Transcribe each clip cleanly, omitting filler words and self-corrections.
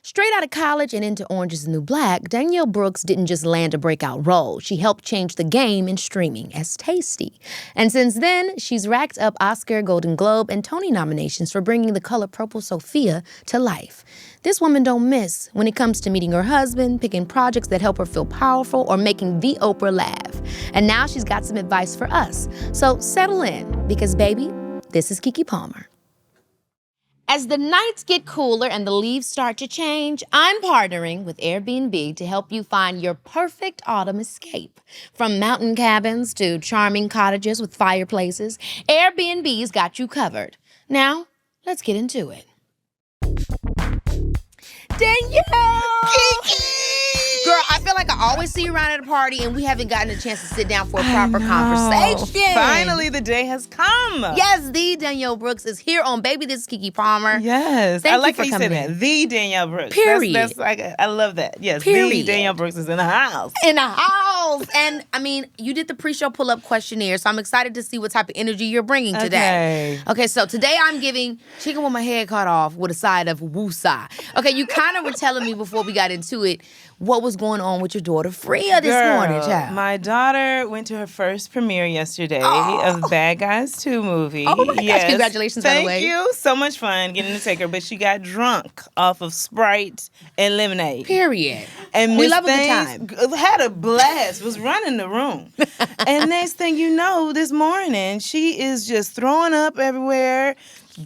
Straight out of college and into Orange is the New Black, Danielle Brooks didn't just land a breakout role. She helped change the game in streaming as Tasty. And since then, she's racked up Oscar, Golden Globe, and Tony nominations for bringing the color purple Sophia to life. This woman don't miss when it comes to meeting her husband, picking projects that help her feel powerful, or making the Oprah laugh. And now she's got some advice for us. So settle in, because baby, this is Keke Palmer. As the nights get cooler and the leaves start to change, I'm partnering with Airbnb to help you find your perfect autumn escape. From mountain cabins to charming cottages with fireplaces, Airbnb's got you covered. Now, let's get into it. Danielle! Keke! Girl, I feel like I always see you around at a party and we haven't gotten a chance to sit down for a proper conversation. Finally, the day has come. Yes, the Danielle Brooks is here on Baby This is Keke Palmer. Yes. Thank I like you how for you said coming that. in. The Danielle Brooks. Period. That's like, I love that. Yes, Period. the Danielle Brooks is in the house. In the house. And, I mean, you did the pre-show pull-up questionnaire, so I'm excited to see what type of energy you're bringing today. Okay, so today I'm giving chicken with my head cut off with a side of woosah. Okay, you kind of were telling me before we got into it what was going on with your daughter Freya this morning, child. My daughter went to her first premiere yesterday of Bad Guys 2 movie. Oh my gosh, congratulations, by the way. Thank you. So much fun getting to take her, but she got drunk off of Sprite and lemonade. Period. And We Miss love a good Things time. had a blast, was running the room. And next thing you know, this morning, she is just throwing up everywhere,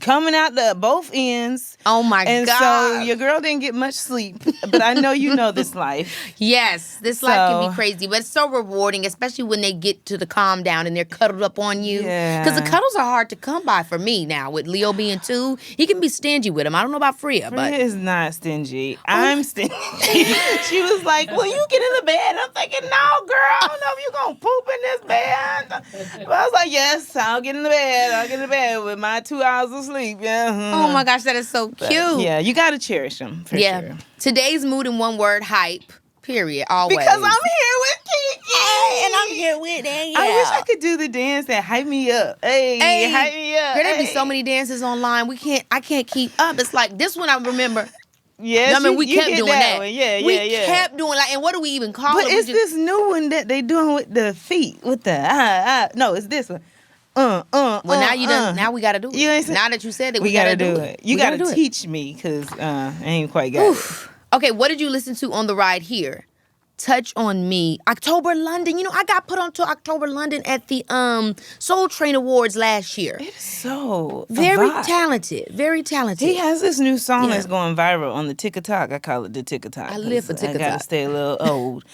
coming out the both ends. Oh my God. And so your girl didn't get much sleep, but I know you know this life. Yes, this life can be crazy, but it's so rewarding, especially when they get to the calm down and they're cuddled up on you. Yeah. Because the cuddles are hard to come by for me now. With Leo being 2, he can be stingy with him. I don't know about Freya, but... Freya is not stingy. I'm stingy. She was like, will you get in the bed? I'm thinking, no, girl, I don't know if you're going to poop in this bed. But I was like, yes, I'll get in the bed. I'll get in the bed with my 2 hours of sleep. Yeah. Oh my gosh, that is so cute. Yeah, you got to cherish them, for sure. Today's mood in one word, hype. Period. Always. Because I'm here with Keke. And I'm here with Danielle. I wish I could do the dance that hype me up. Hey, hype me up. Girl, there be so many dances online. I can't keep up. It's like this one I remember. Yes, I mean, we kept doing that. One. Yeah. We kept doing like, and what do we even call it? But it's this new one that they doing with the feet, with the no, it's this one. Well, now you done. Now we gotta do it. You ain't now that you said it, we gotta do it. You gotta teach me because I ain't quite got it. Okay, what did you listen to on the ride here? Touch on Me, October London. You know, I got put onto October London at the Soul Train Awards last year. It is so very talented. Very talented. He has this new song that's going viral on the TikTok. I call it the TikTok. I live for TikTok. I gotta stay a little old.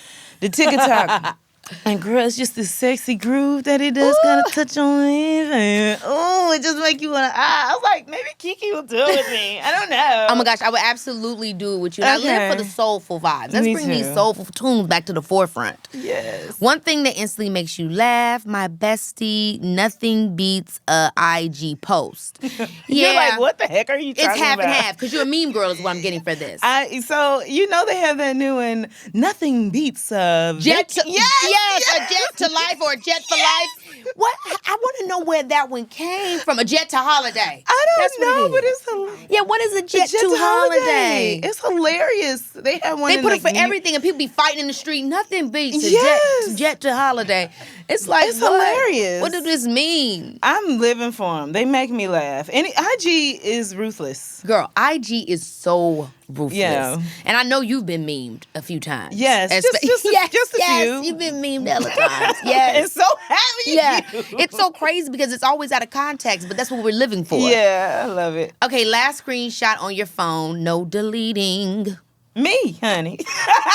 The TikTok. And girl, it's just this sexy groove that it does kind of touch on me. Oh, it just make you want to. I was like, maybe Keke will do it with me. I don't know. Oh my gosh, I would absolutely do it with you. And I live for the soulful vibes. Let's bring these soulful tunes back to the forefront. Yes. One thing that instantly makes you laugh, my bestie, nothing beats a IG post. You're like, what the heck are you talking about? It's half and half, because you're a meme girl is what I'm getting for this. So, you know they have that new one, nothing beats Jet to, yes, a jet to life or a jet for life. What? I want to know where that one came from. A jet to holiday. I don't know, but it's hilarious. Yeah, what is a jet to holiday? It's hilarious. They have one. They put it for everything, and people be fighting in the street. Nothing beats a jet to holiday. It's like, it's hilarious. What does this mean? I'm living for them. They make me laugh. And IG is ruthless. Girl, IG is so ruthless. Yeah. And I know you've been memed a few times. Yes, just a few. You've been memed hella times. Yes. It's so happy. It's so crazy because it's always out of context, but that's what we're living for. Yeah, I love it. Okay, last screenshot on your phone. No deleting. Me, honey.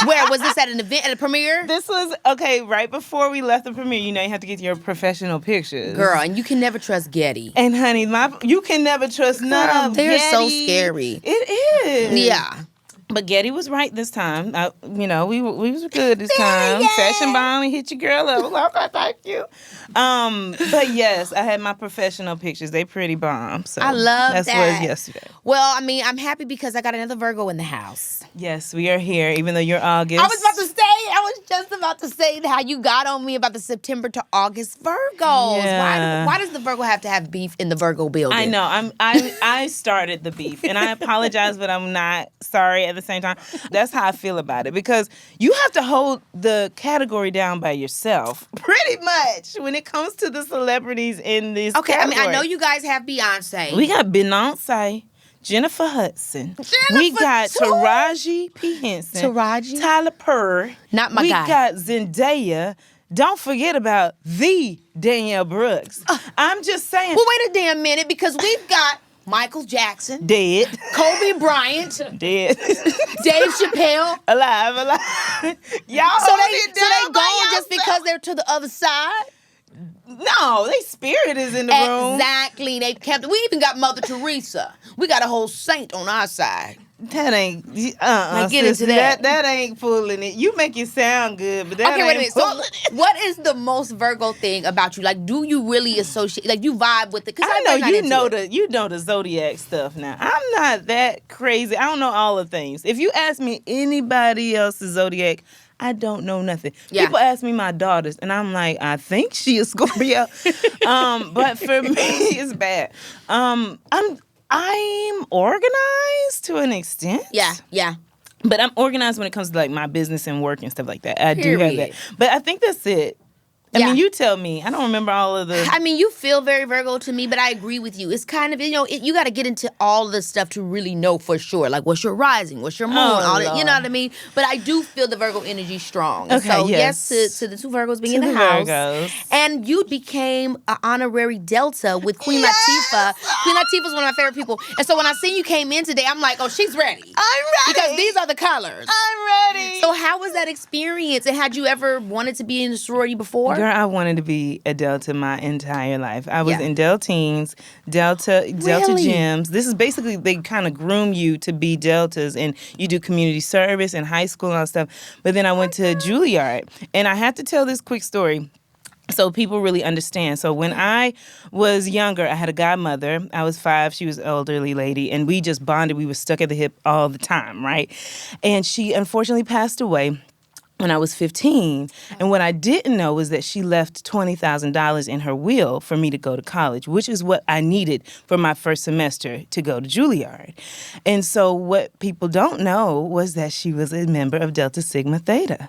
Where was this, at an event, at a premiere? This was, right before we left the premiere. You know, you have to get your professional pictures. Girl, and you can never trust Getty. And honey, you can never trust none of They're Getty. so scary. It is. Yeah. But Getty was right this time. We was good this time. Fashion bomb, and hit your girl up. I was like, okay, thank you. But yes, I had my professional pictures. They pretty bomb. So I love that. That's what it was yesterday. Well, I mean, I'm happy because I got another Virgo in the house. Yes, we are here, even though you're August. I was about to say, I was just about to say how you got on me about the September to August Virgos. Yeah. Why does the Virgo have to have beef in the Virgo building? I know. I started the beef, and I apologize, but I'm not sorry at the same time. That's how I feel about it, because you have to hold the category down by yourself, pretty much, when it comes to the celebrities in this category. I know you guys have Beyonce. We got Beyonce, Jennifer Hudson. We got Taraji P. Henson. Taraji? Tyler Perry. Not my guy. guy. We got Zendaya. Don't forget about the Danielle Brooks. I'm just saying. Well, wait a damn minute, because we've got Michael Jackson. Dead. Kobe Bryant. Dead. Dave Chappelle. Alive. Y'all So they gone just because they're to the other side? No, their spirit is in the room. Exactly. They kept. We even got Mother Teresa. We got a whole saint on our side. That ain't get into that. That ain't fooling it. You make it sound good, but that Okay, ain't wait a minute. So, fooling it. what is the most Virgo thing about you? Like, do you really associate? Like, you vibe with it? Because I know you know the zodiac stuff now. I'm not that crazy. I don't know all the things. If you ask me anybody else's zodiac, I don't know nothing. Yeah. People ask me my daughters, and I'm like, I think she is Scorpio. But for me, it's bad. I'm organized to an extent. Yeah. But I'm organized when it comes to like my business and work and stuff like that. I do have that. But I think that's it. I mean, you tell me. I don't remember all of the... I mean, you feel very Virgo to me, but I agree with you. It's kind of, you got to get into all the stuff to really know for sure. Like, what's your rising? What's your moon? All that, you know what I mean? But I do feel the Virgo energy strong. Okay, so, yes. to the two Virgos being in the house. Virgos. And you became an honorary Delta with Queen Latifah. Queen Latifah's one of my favorite people. And so when I seen you came in today, I'm like, oh, she's ready. I'm ready. Because these are the colors. I'm ready. So how was that experience? And had you ever wanted to be in a sorority before? Girl, I wanted to be a Delta my entire life. I was in Delteens, Delta Gyms. This is basically, they kind of groom you to be Deltas, and you do community service in high school and all that stuff. But then I went to Juilliard, and I have to tell this quick story so people really understand. So when I was younger, I had a godmother. I was 5. She was an elderly lady, and we just bonded. We were stuck at the hip all the time, right? And she unfortunately passed away when I was 15. And what I didn't know was that she left $20,000 in her will for me to go to college, which is what I needed for my first semester to go to Juilliard. And so what people don't know was that she was a member of Delta Sigma Theta.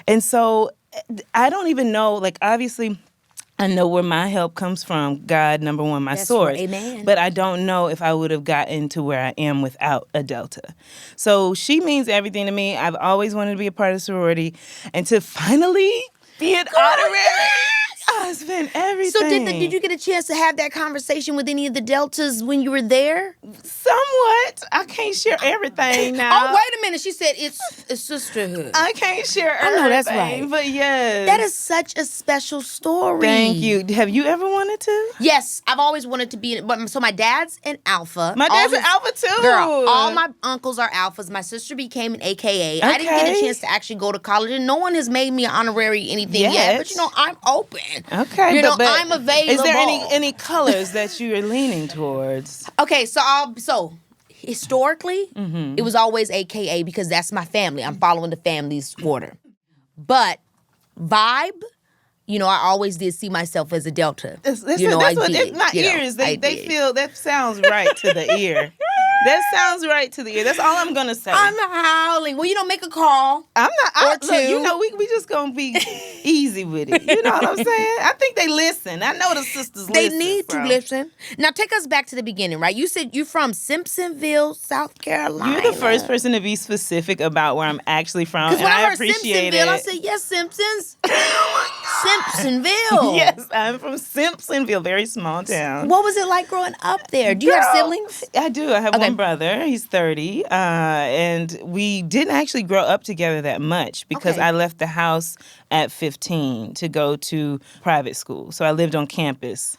And so I don't even know, like, obviously, I know where my help comes from. God, number one, my source. Right, amen. But I don't know if I would have gotten to where I am without a Delta. So she means everything to me. I've always wanted to be a part of sorority. And to finally be an honorary, it's been everything. So did you get a chance to have that conversation with any of the Deltas when you were there? Somewhat. I can't share everything now. Oh, wait a minute. She said it's sisterhood. I can't share everything. I know that's right. But yes. That is such a special story. Thank you. Have you ever wanted to? Yes. I've always wanted to be. So my dad's an Alpha. My dad's an Alpha too. Girl, all my uncles are Alphas. My sister became an AKA. Okay. I didn't get a chance to actually go to college, and no one has made me an honorary anything yet. But, I'm open. Okay. But I'm available. Is there any colors that you are leaning towards? Okay, so historically, it was always AKA because that's my family. I'm following the family's order. But vibe, I always did see myself as a Delta. My ears, they feel, that sounds right to the ear. That sounds right to the ear. That's all I'm going to say. I'm howling. Well, make a call. I'm not. Or two. Look, we just going to be easy with it. You know what I'm saying? I think they listen. I know the sisters listen. They need to listen. Now, take us back to the beginning, right? You said you're from Simpsonville, South Carolina. You're the first person to be specific about where I'm actually from, and when I heard appreciate Simpsonville, it. I said, yes, Simpsons. Simpsonville. Yes, I'm from Simpsonville, very small town. What was it like growing up there? Do you have siblings? I do. I have one brother. He's 30. And we didn't actually grow up together that much because I left the house at 15 to go to private school. So I lived on campus.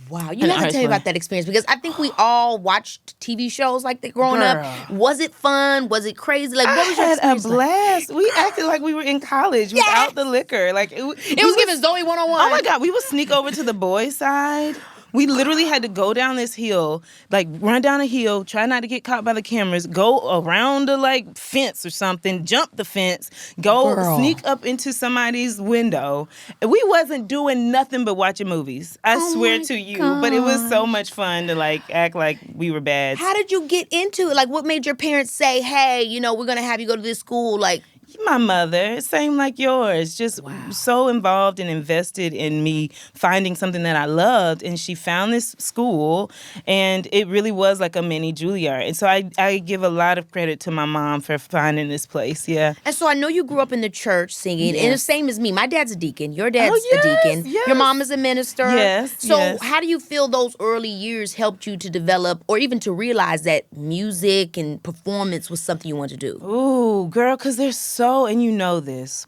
Wow, you have to tell me about that experience because I think we all watched TV shows like that growing up. Was it fun? Was it crazy? Like, what was your experience? I had a blast. We acted like we were in college without the liquor. Like it was giving Zoe 101. Oh my God, we would sneak over to the boys' side. We literally had to go down this hill, like run down a hill, try not to get caught by the cameras, go around the like fence or something, jump the fence, go sneak up into somebody's window. We wasn't doing nothing but watching movies. I swear to you. gosh. But it was so much fun to like act like we were bad. How did you get into it? Like, what made your parents say, hey, you know, we're going to have you go to this school? Like, My mother, same like yours, just so involved and invested in me finding something that I loved. And she found this school, and it really was like a mini Juilliard. And so I give a lot of credit to my mom for finding this place, yeah. And so I know you grew up in the church singing, and the same as me. My dad's a deacon. Your dad's yes, a deacon. yes. Your mom is a minister. Yes, So yes. how do you feel those early years helped you to develop or even to realize that music and performance was something you wanted to do? Ooh, girl, because they're so, and you know this,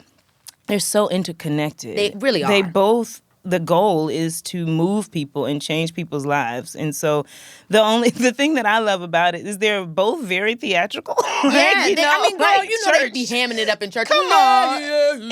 they're so interconnected. They really are. They both, the goal is to move people and change people's lives. And so the thing that I love about it is they're both very theatrical. Like, Yeah, you know, I mean, girl, like you know they church. be hamming it up in church. Come on. God,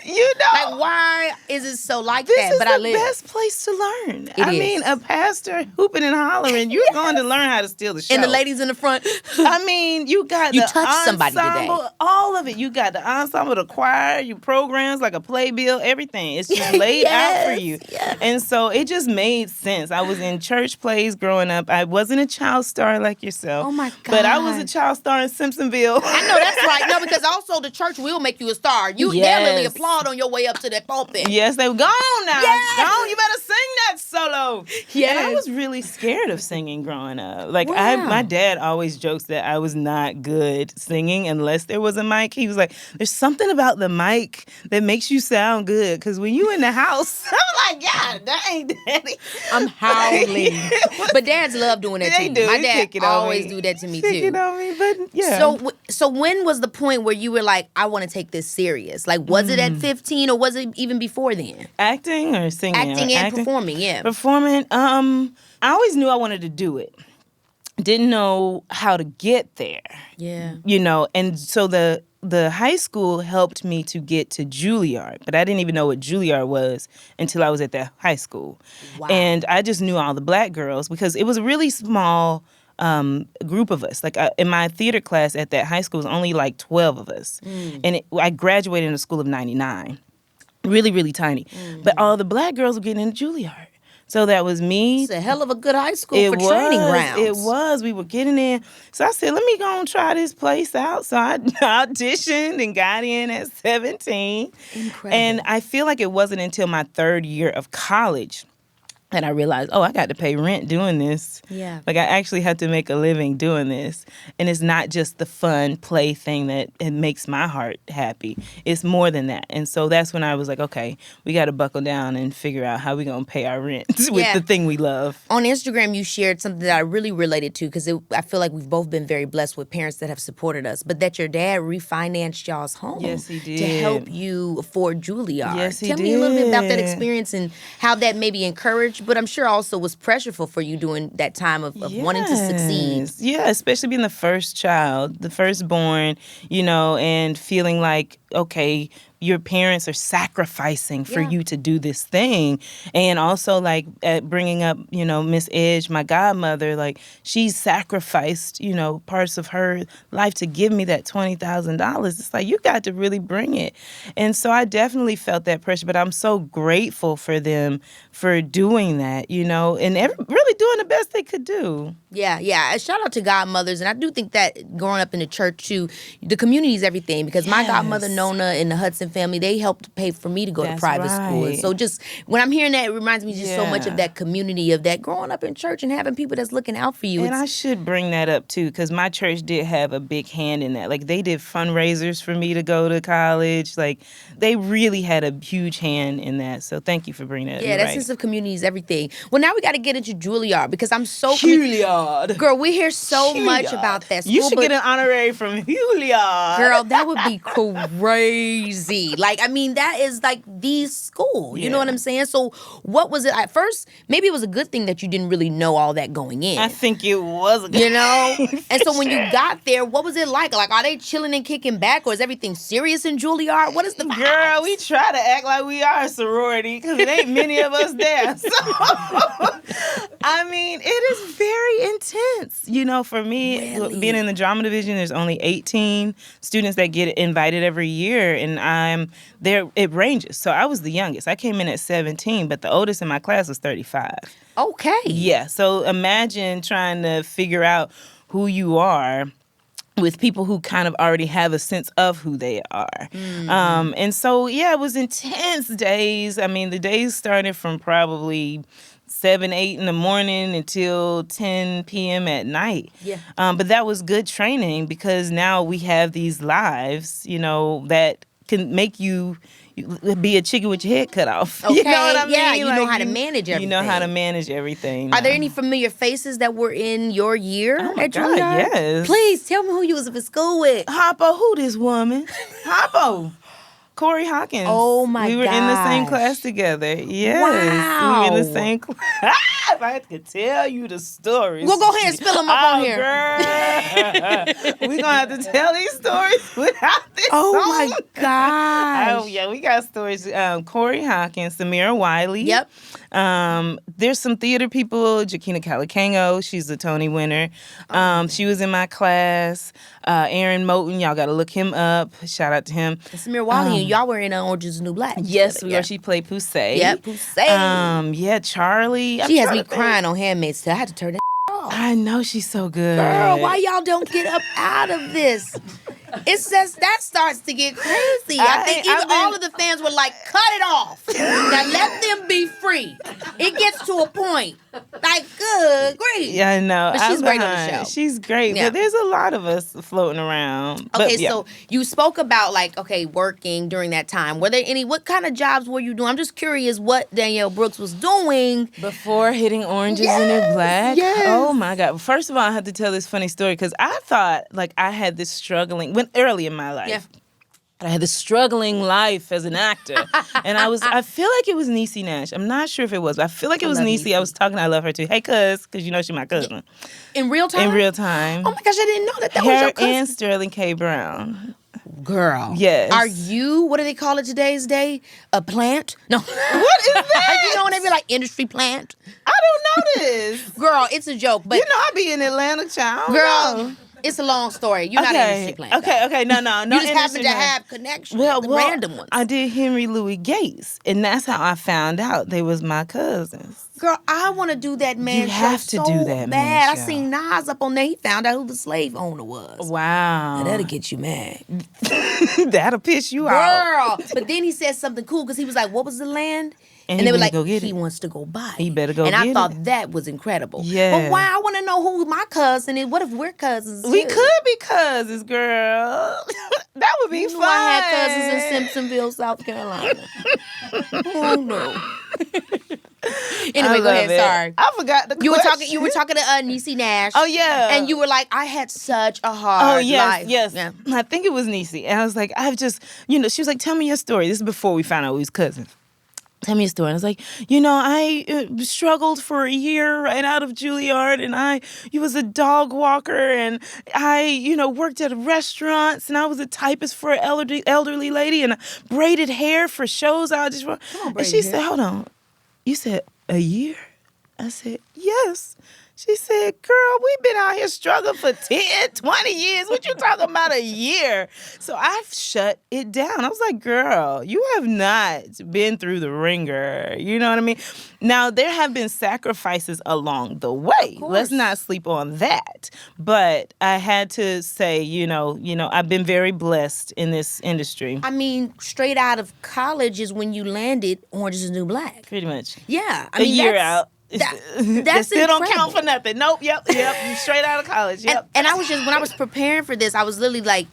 You know. like, why is it so like This that? is But the I live. best place to learn. It I is. mean, a pastor hooping and hollering, you're going to learn how to steal the show. And the ladies in the front. I mean, you got You the touched somebody today. ensemble, all of it. You got the ensemble, the choir, you programs like a playbill, everything. It's just laid out for you. Yes. And so it just made sense. I was in church plays growing up. I wasn't a child star like yourself. Oh, my But I was a gosh. child star in Simpsonville. I know that's right. No, because also the church will make you a star. You definitely applaud on your way up to that pulpit. Yes, they go on now. Yes. Go on, you better sing that solo. Yes. And I was really scared of singing growing up. Like Wow. my dad always jokes that I was not good singing unless there was a mic. He was like, there's something about the mic that makes you sound good. Because when you in the house, I'm like, God, dang, Daddy. I'm howling. But dads love doing that They to do. me. My They dad kick it on always me. do that to me Kick too. it on me, but yeah. So when was the point where you were like, I want to take this serious? Like, was it at 15 or was it even before then? Acting or singing? Acting and performing, yeah. Performing. I always knew I wanted to do it. Didn't know how to get there. Yeah. You know, and so the high school helped me to get to Juilliard, but I didn't even know what Juilliard was until I was at that high school. Wow. And I just knew all the black girls because it was a really small group of us. Like in my theater class at that high school, was only like 12 of us. And I graduated in a school of 99. Really, really tiny. But all the black girls were getting into Juilliard. So that was me. It's a hell of a good high school for training grounds. It was. We were getting in. So I said, let me go and try this place out. So I auditioned and got in at 17. Incredible. And I feel like it wasn't until my third year of college that I realized, I got to pay rent doing this. Yeah. Like, I actually had to make a living doing this. And it's not just the fun play thing that it makes my heart happy. It's more than that. And so that's when I was like, okay, we got to buckle down and figure out how we're going to pay our rent with the thing we love. On Instagram, you shared something that I really related to because I feel like we've both been very blessed with parents that have supported us, but that your dad refinanced y'all's home. Yes, he did. To help you afford Juilliard. Yes, he Tell me a little bit about that did. experience and how that maybe encouraged, but I'm sure also was pressureful for you during that time of wanting to succeed. Yeah, especially being the first child, the firstborn, you know, and feeling like, okay, your parents are sacrificing for you to do this thing. And also, like, bringing up, you know, Miss Edge, my godmother, like, she sacrificed, you know, parts of her life to give me that $20,000. It's like, you got to really bring it. And so I definitely felt that pressure, but I'm so grateful for them for doing that, you know, and really doing the best they could do. Yeah. A shout out to godmothers. And I do think that growing up in the church, too, the community is everything. Because my godmother, Nona, and the Hudson family, they helped pay for me to go to private school. And so just when I'm hearing that, it reminds me just so much of that community, of that growing up in church and having people that's looking out for you. And I should bring that up, too, because my church did have a big hand in that. Like, they did fundraisers for me to go to college. Like, they really had a huge hand in that. So thank you for bringing that up. Yeah, that sense of community is everything. Well, now we got to get into Juilliard because I'm so... Juilliard. Girl, we hear so much about that school. You should get an honorary from Juilliard. Girl, that would be crazy. Wondery. Like, I mean, that is like the school. You know what I'm saying? So what was it at first? Maybe it was a good thing that you didn't really know all that going in. I think it was a good You know? thing, And so when sure. you got there, what was it like? Like, are they chilling and kicking back, or is everything serious in Juilliard? What is the vibes? Girl, we try to act like we are a sorority because it ain't many of us there. So, I mean, it is very intense. You know, for me, Really? being in the drama division, there's only 18 students that get invited every year, and I'm there. It ranges. So I was the youngest. I came in at 17, but the oldest in my class was 35. Okay. Yeah. So imagine trying to figure out who you are with people who kind of already have a sense of who they are. And so, yeah, it was intense days. I mean, the days started from probably 7, 8 in the morning until 10 p.m. at night. Yeah. But that was good training because now we have these lives, you know, that can make you be a chicken with your head cut off. Okay. You know what I mean? Yeah, you know Like, how to manage everything. You know how to manage everything. Are there any familiar faces that were in your year Oh my at God, Juilliard? yes. Please tell me who you was in school with. Hoppo, who this woman? Hoppo. Corey Hawkins. Oh, my We were in the same gosh. class together. Yes. Wow. We were in the same class. If I could tell you the stories. Well, go ahead and spill them up on here. Girl. We're going to have to tell these stories without this Oh, song. my gosh. Oh, yeah, we got stories. Corey Hawkins, Samira Wiley. Yep. There's some theater people. Jakina Calicango, she's a Tony winner. She was in my class. Aaron Moten, y'all got to look him up. Shout out to him. Samir Wally, and y'all were in Orange is the New Black. Yes, together. she played Poussey. Yep, Poussey. Yeah, Charlie. She has me crying on Handmaid's Tale. I had to turn that off. I know she's so good. Girl, why y'all don't get up out of this? It says that starts to get crazy. I think even all of the fans were like, cut it off. Now let them be free. It gets to a point. Like, good grief. Yeah, I know. But she's I'm great on the behind. show. She's great. Yeah. But there's a lot of us floating around. Okay, But, yeah. so you spoke about working during that time. Were there what kind of jobs were you doing? I'm just curious what Danielle Brooks was doing. Before hitting Orange is the New Black? yes. Oh, my God. First of all, I have to tell this funny story because I thought, I had this struggling, early in my life. Yeah. I had this struggling life as an actor. And I feel like it was Niecy Nash. I'm not sure if it was, but I feel like it was love Niecy. Niecy. I was talking, I love her too. Hey, cuz, because you know she's my cousin. In real time? In real time. Oh my gosh, I didn't know that was Her your cousin. and Sterling K. Brown. Girl. Yes. Are you, what do they call it today's day? A plant? No. What is that? You know when they be like industry plant? I don't know this. Girl, it's a joke, but You know I be in Atlanta, child. girl, it's a long story. You're not an industry plant. Okay. No. You just happen industry to plant. have connections, Well, random ones. I did Henry Louis Gates, and that's how I found out they was my cousins. Girl, I want to do that man You show have to so do that man bad. show. I seen Nas up on there. He found out who the slave owner was. Wow. Now, that'll get you mad. That'll piss you out. Girl. But then he said something cool because he was like, what was the land? And And he they were went like, to go get he it. wants to go buy it. He better go And I get thought it. that was incredible. Yeah. But why? I want to know who my cousin is. What if we're cousins? We too? could be cousins, girl. That would be You fun. know I had cousins in Simpsonville, South Carolina. Oh no. Anyway, go ahead. Sorry. I forgot the You were question. talking. You were talking to Niecy Nash. Oh, yeah. And you were like, I had such a hard life. Yes. Yeah. I think it was Niecy. And I was like, I've just, she was like, tell me your story. This is before we found out we was cousins. Tell me a story. And I was like, I struggled for a year right out of Juilliard, and you was a dog walker, and I, worked at restaurants, and I was a typist for an elderly lady, and I braided hair for shows. And she said, hold on. You said a year? I said, yes. She said, girl, we've been out here struggling for 10, 20 years. What you talking about a year? So I've shut it down. I was like, girl, you have not been through the ringer. You know what I mean? Now, there have been sacrifices along the way. Let's not sleep on that. But I had to say, I've been very blessed in this industry. I mean, straight out of college is when you landed Orange is the New Black. Pretty much. Yeah. I A mean, year that's- out. That That still don't incredible. count for nothing. Nope. Yep. You straight out of college. Yep. And I was just, when I was preparing for this, I was literally like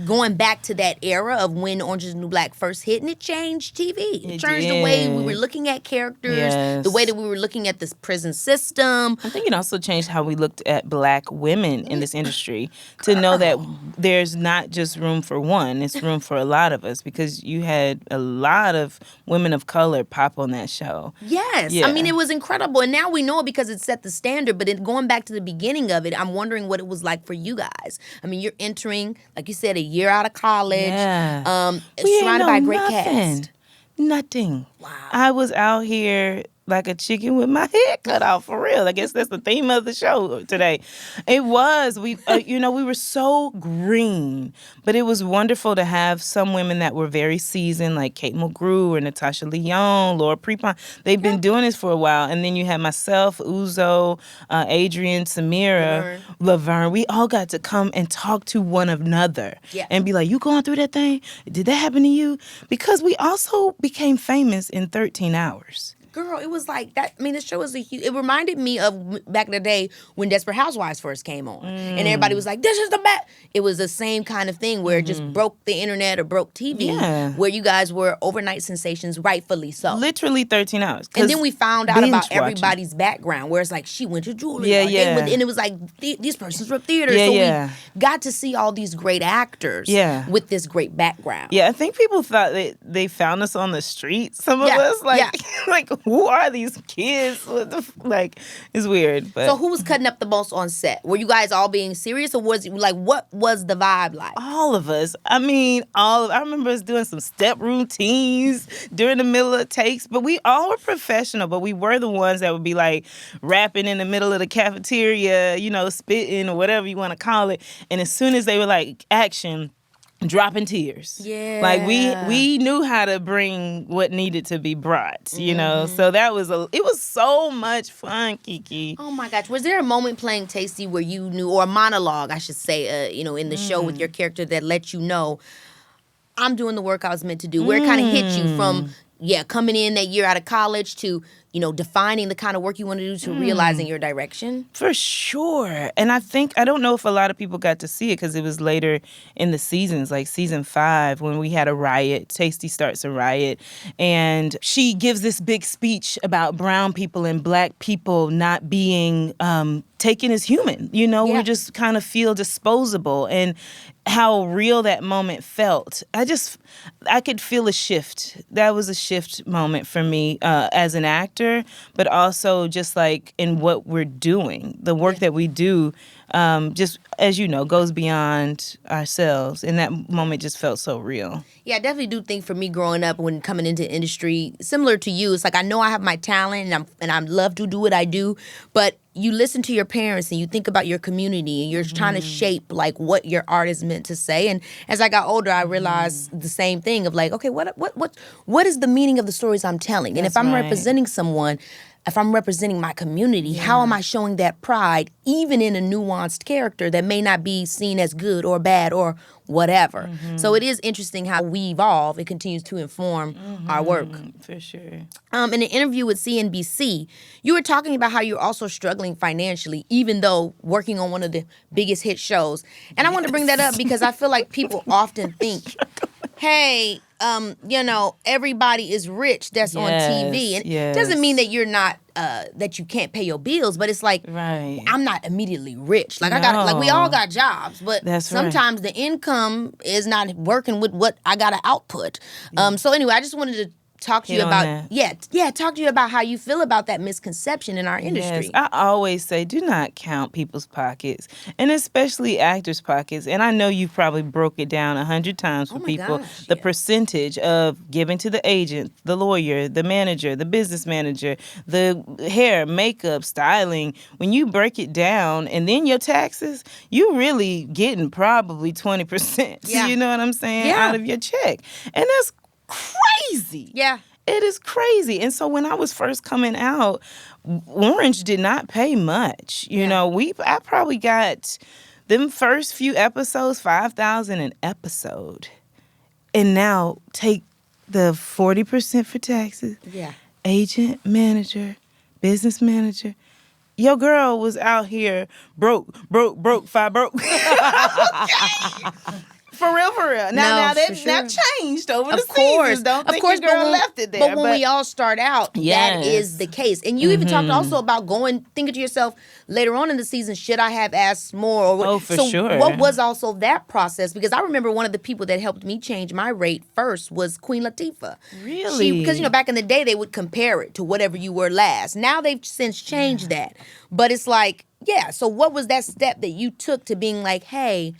going back to that era of when Orange is the New Black first hit, and it changed TV. It changed the way we were looking at characters, Yes. the way that we were looking at this prison system. I think it also changed how we looked at Black women in this industry to know that there's not just room for one, it's room for a lot of us, because you had a lot of women of color pop on that show. Yes. Yeah. I mean, it was incredible. And now we know it because it set the standard. But going back to the beginning of it, I'm wondering what it was like for you guys. I mean, you're entering, like you said, a year out of college. Yeah. Surrounded by a great cast. Nothing. Wow. I was out here like a chicken with my head cut off, for real. I guess that's the theme of the show today. It was. We were so green, but it was wonderful to have some women that were very seasoned, like Kate Mulgrew or Natasha Lyonne, Laura Prepon. They've been doing this for a while. And then you had myself, Uzo, Adrian, Samira, Laverne. We all got to come and talk to one another and be like, you going through that thing? Did that happen to you? Because we also became famous in 13 hours. Girl, it was like that. I mean, the show was it reminded me of back in the day when Desperate Housewives first came on. And everybody was like, this is the best. It was the same kind of thing where it just broke the internet or broke TV, where you guys were overnight sensations, rightfully so. Literally 13 hours. And then we found out about everybody's background, where it's like, she went to Juilliard. And it was like, these persons from theater. So we got to see all these great actors with this great background. Yeah, I think people thought they found us on the street. Some of us, like, who are these kids? It's weird. But. So who was cutting up the most on set? Were you guys all being serious, or was what was the vibe like? All of us. I mean, I remember us doing some step routines during the middle of takes, but we all were professional, but we were the ones that would be like rapping in the middle of the cafeteria, spitting or whatever you want to call it. And as soon as they were like, action, dropping tears. Yeah. Like we knew how to bring what needed to be brought, So it was so much fun, Keke. Oh my gosh. Was there a moment playing Tasty where you knew, or a monologue, I should say, in the show with your character that let you know, I'm doing the work I was meant to do? Where it kind of hit you from, coming in that year out of college to, defining the kind of work you want to do, to realizing your direction? For sure. And I don't know if a lot of people got to see it because it was later in the seasons, like season 5, when we had a riot. Tasty starts a riot. And she gives this big speech about brown people and black people not being taken as human. We just kind of feel disposable. And how real that moment felt. I could feel a shift. That was a shift moment for me as an actor, but also just like in what we're doing. The work that we do, just as you know, goes beyond ourselves. And that moment just felt so real. Yeah, I definitely do think for me growing up, when coming into industry, similar to you, it's like I know I have my talent and I love to do what I do, but you listen to your parents and you think about your community and you're trying to shape like what your art is meant to say. And as I got older, I realized the same thing of like, okay, what is the meaning of the stories I'm telling? And if I'm representing someone, if I'm representing my community, how am I showing that pride, even in a nuanced character that may not be seen as good or bad or whatever? So it is interesting how we evolve. It continues to inform our work. For sure. In an interview with CNBC, you were talking about how you're also struggling financially, even though working on one of the biggest hit shows. And I want to bring that up because I feel like people often think, hey, everybody is rich that's on TV. And it doesn't mean that you're not, that you can't pay your bills, but it's like, I'm not immediately rich. Like we all got jobs, but sometimes the income is not working with what I got to output. So anyway, I just wanted to talk to you about talk to you about how you feel about that misconception in our industry. Yes, I always say do not count people's pockets, and especially actors' pockets. And I know you've probably broke it down 100 times for people. The percentage of giving to the agent, the lawyer, the manager, the business manager, the hair, makeup, styling. When you break it down, and then your taxes, you really getting probably 20%. Yeah. You know what I'm saying? Out of your check, and that's crazy. Yeah. It is crazy. And so when I was first coming out, Orange did not pay much. I probably got them first few episodes, $5,000 an episode. And now take the 40% for taxes. Yeah. Agent, manager, business manager. Your girl was out here broke, 5 broke. Okay. For real, for real. Now that changed over the seasons. Don't think your girl left it there. But when we all start out, yes. that is the case. And you even talked also about thinking to yourself later on in the season, should I have asked more? Oh, for sure. What was also that process? Because I remember one of the people that helped me change my rate first was Queen Latifah. Really? Because, back in the day, they would compare it to whatever you were last. Now they've since changed that. But it's like, so what was that step that you took to being like, hey,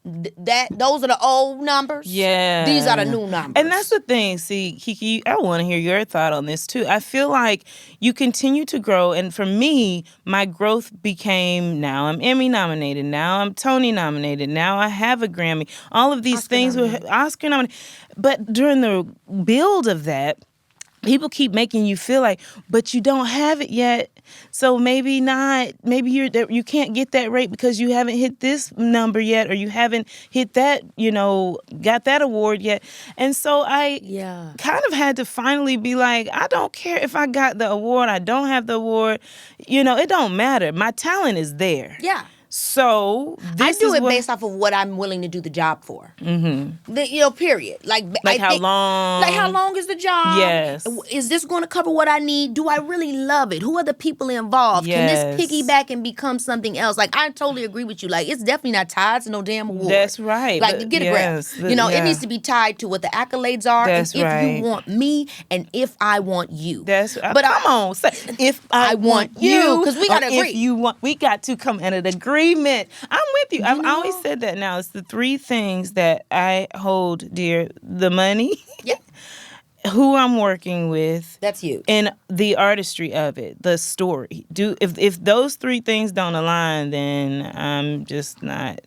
those are the old numbers. Yeah. These are the new numbers. And that's the thing. See, Keke, I want to hear your thought on this too. I feel like you continue to grow. And for me, my growth became, now I'm Emmy nominated. Now I'm Tony nominated. Now I have a Grammy. All of these things were Oscar nominated. But during the build of that, people keep making you feel like, but you don't have it yet. So maybe not. Maybe you can't get that rate because you haven't hit this number yet, or you haven't hit that, got that award yet. And so I kind of had to finally be like, I don't care if I got the award, I don't have the award. It don't matter. My talent is there. Yeah. So I do it based off of what I'm willing to do the job for. Mm-hmm. Period. Like how long? Like how long is the job? Yes. Is this going to cover what I need? Do I really love it? Who are the people involved? Yes. Can this piggyback and become something else? Like I totally agree with you. Like it's definitely not tied to no damn award. That's right. Like get a grab. It needs to be tied to what the accolades are. That's and if right. you want me and if I want you. That's right. But come on, say if I want you, because we gotta agree. If you want, we got to come at an agreement. I'm with you. I've always said that now. It's the three things that I hold dear: the money, who I'm working with, that's you, and the artistry of it, the story. If those three things don't align, then I'm just not.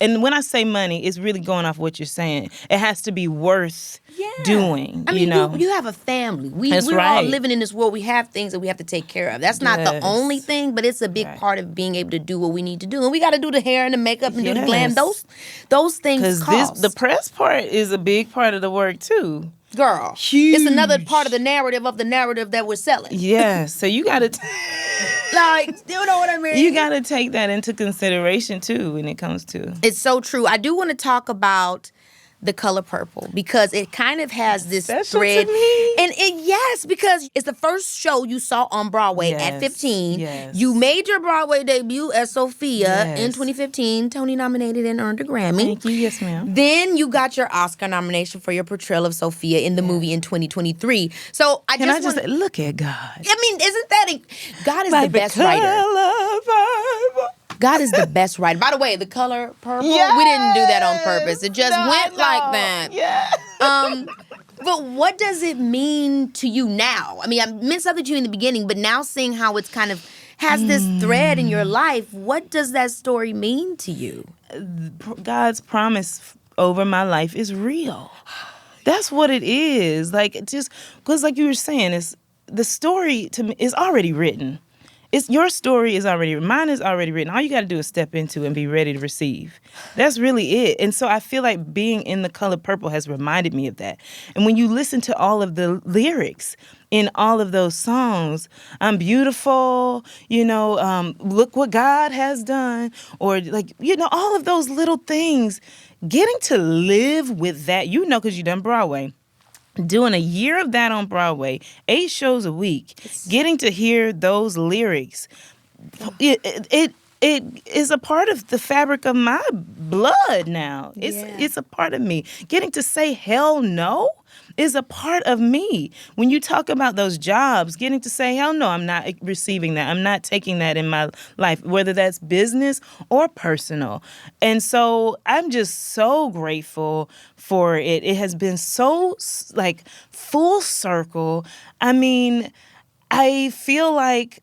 And when I say money, it's really going off what you're saying. It has to be worth doing. I mean, you have a family. We're all living in this world. We have things that we have to take care of. That's not the only thing, but it's a big part of being able to do what we need to do. And we got to do the hair and the makeup and do the glam. Those things cost. The press part is a big part of the work too. Girl, huge. It's another part of the narrative that we're selling. Yeah, so you got to... you know what I mean? You got to take that into consideration, too, when it comes to... It's so true. I do want to talk about The Color Purple because it kind of has this thread. To me. And because it's the first show you saw on Broadway at 15. Yes. You made your Broadway debut as Sophia in 2015, Tony nominated and earned a Grammy. Thank you. Yes, ma'am. Then you got your Oscar nomination for your portrayal of Sophia in the movie in 2023. So I just say, look at God. I mean, isn't that God is the best writer. God is the best writer. By the way, The Color Purple, we didn't do that on purpose. It just went like that. Yeah. But what does it mean to you now? I mean, I meant something to you in the beginning, but now seeing how it's kind of has this thread in your life, what does that story mean to you? God's promise over my life is real. That's what it is. Like, just because like you were saying, the story to me is already written. Your story is already written. Mine is already written. All you got to do is step into and be ready to receive. That's really it. And so I feel like being in The Color Purple has reminded me of that. And when you listen to all of the lyrics in all of those songs, I'm beautiful, look what God has done, or all of those little things, getting to live with that, because you done Broadway. Doing a year of that on Broadway, 8 shows a week, getting to hear those lyrics, it is a part of the fabric of my blood now. It's a part of me. Getting to say hell no is a part of me. When you talk about those jobs, getting to say, hell no, I'm not receiving that. I'm not taking that in my life, whether that's business or personal. And so I'm just so grateful for it. It has been so full circle. I mean, I feel like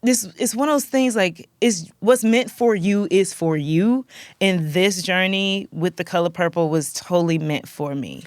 it's one of those things is what's meant for you is for you. And this journey with The Color Purple was totally meant for me.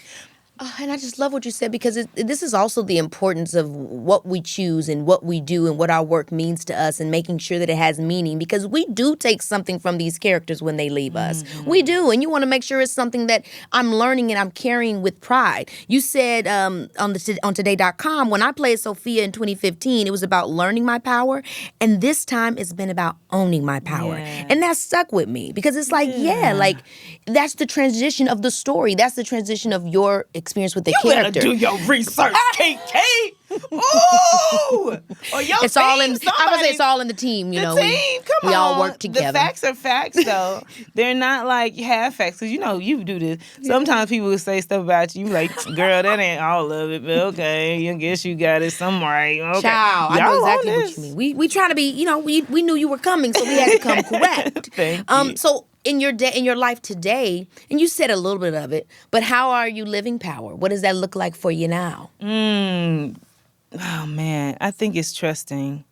And I just love what you said because this is also the importance of what we choose and what we do and what our work means to us and making sure that it has meaning because we do take something from these characters when they leave us. We do. And you want to make sure it's something that I'm learning and I'm carrying with pride. You said on today.com, when I played Sophia in 2015, it was about learning my power. And this time it's been about owning my power. Yeah. And that stuck with me because it's like, like that's the transition of the story. That's the transition of your experience with the character. You better do your research, Keke. Ooh! Or your it's team, all in. somebody, I would say it's all in the team. You know, team. Come we on. all work together. The facts are facts, though. They're not like half facts. Because you do this. Sometimes people will say stuff about you like, girl, that ain't all of it, but okay, I guess you got it some right. Okay. Child, I know exactly what you mean. We try to be. We knew you were coming, so we had to come correct. Thank you. So. In your life today, and you said a little bit of it, but how are you living power? What does that look like for you now? Oh, man. I think it's trusting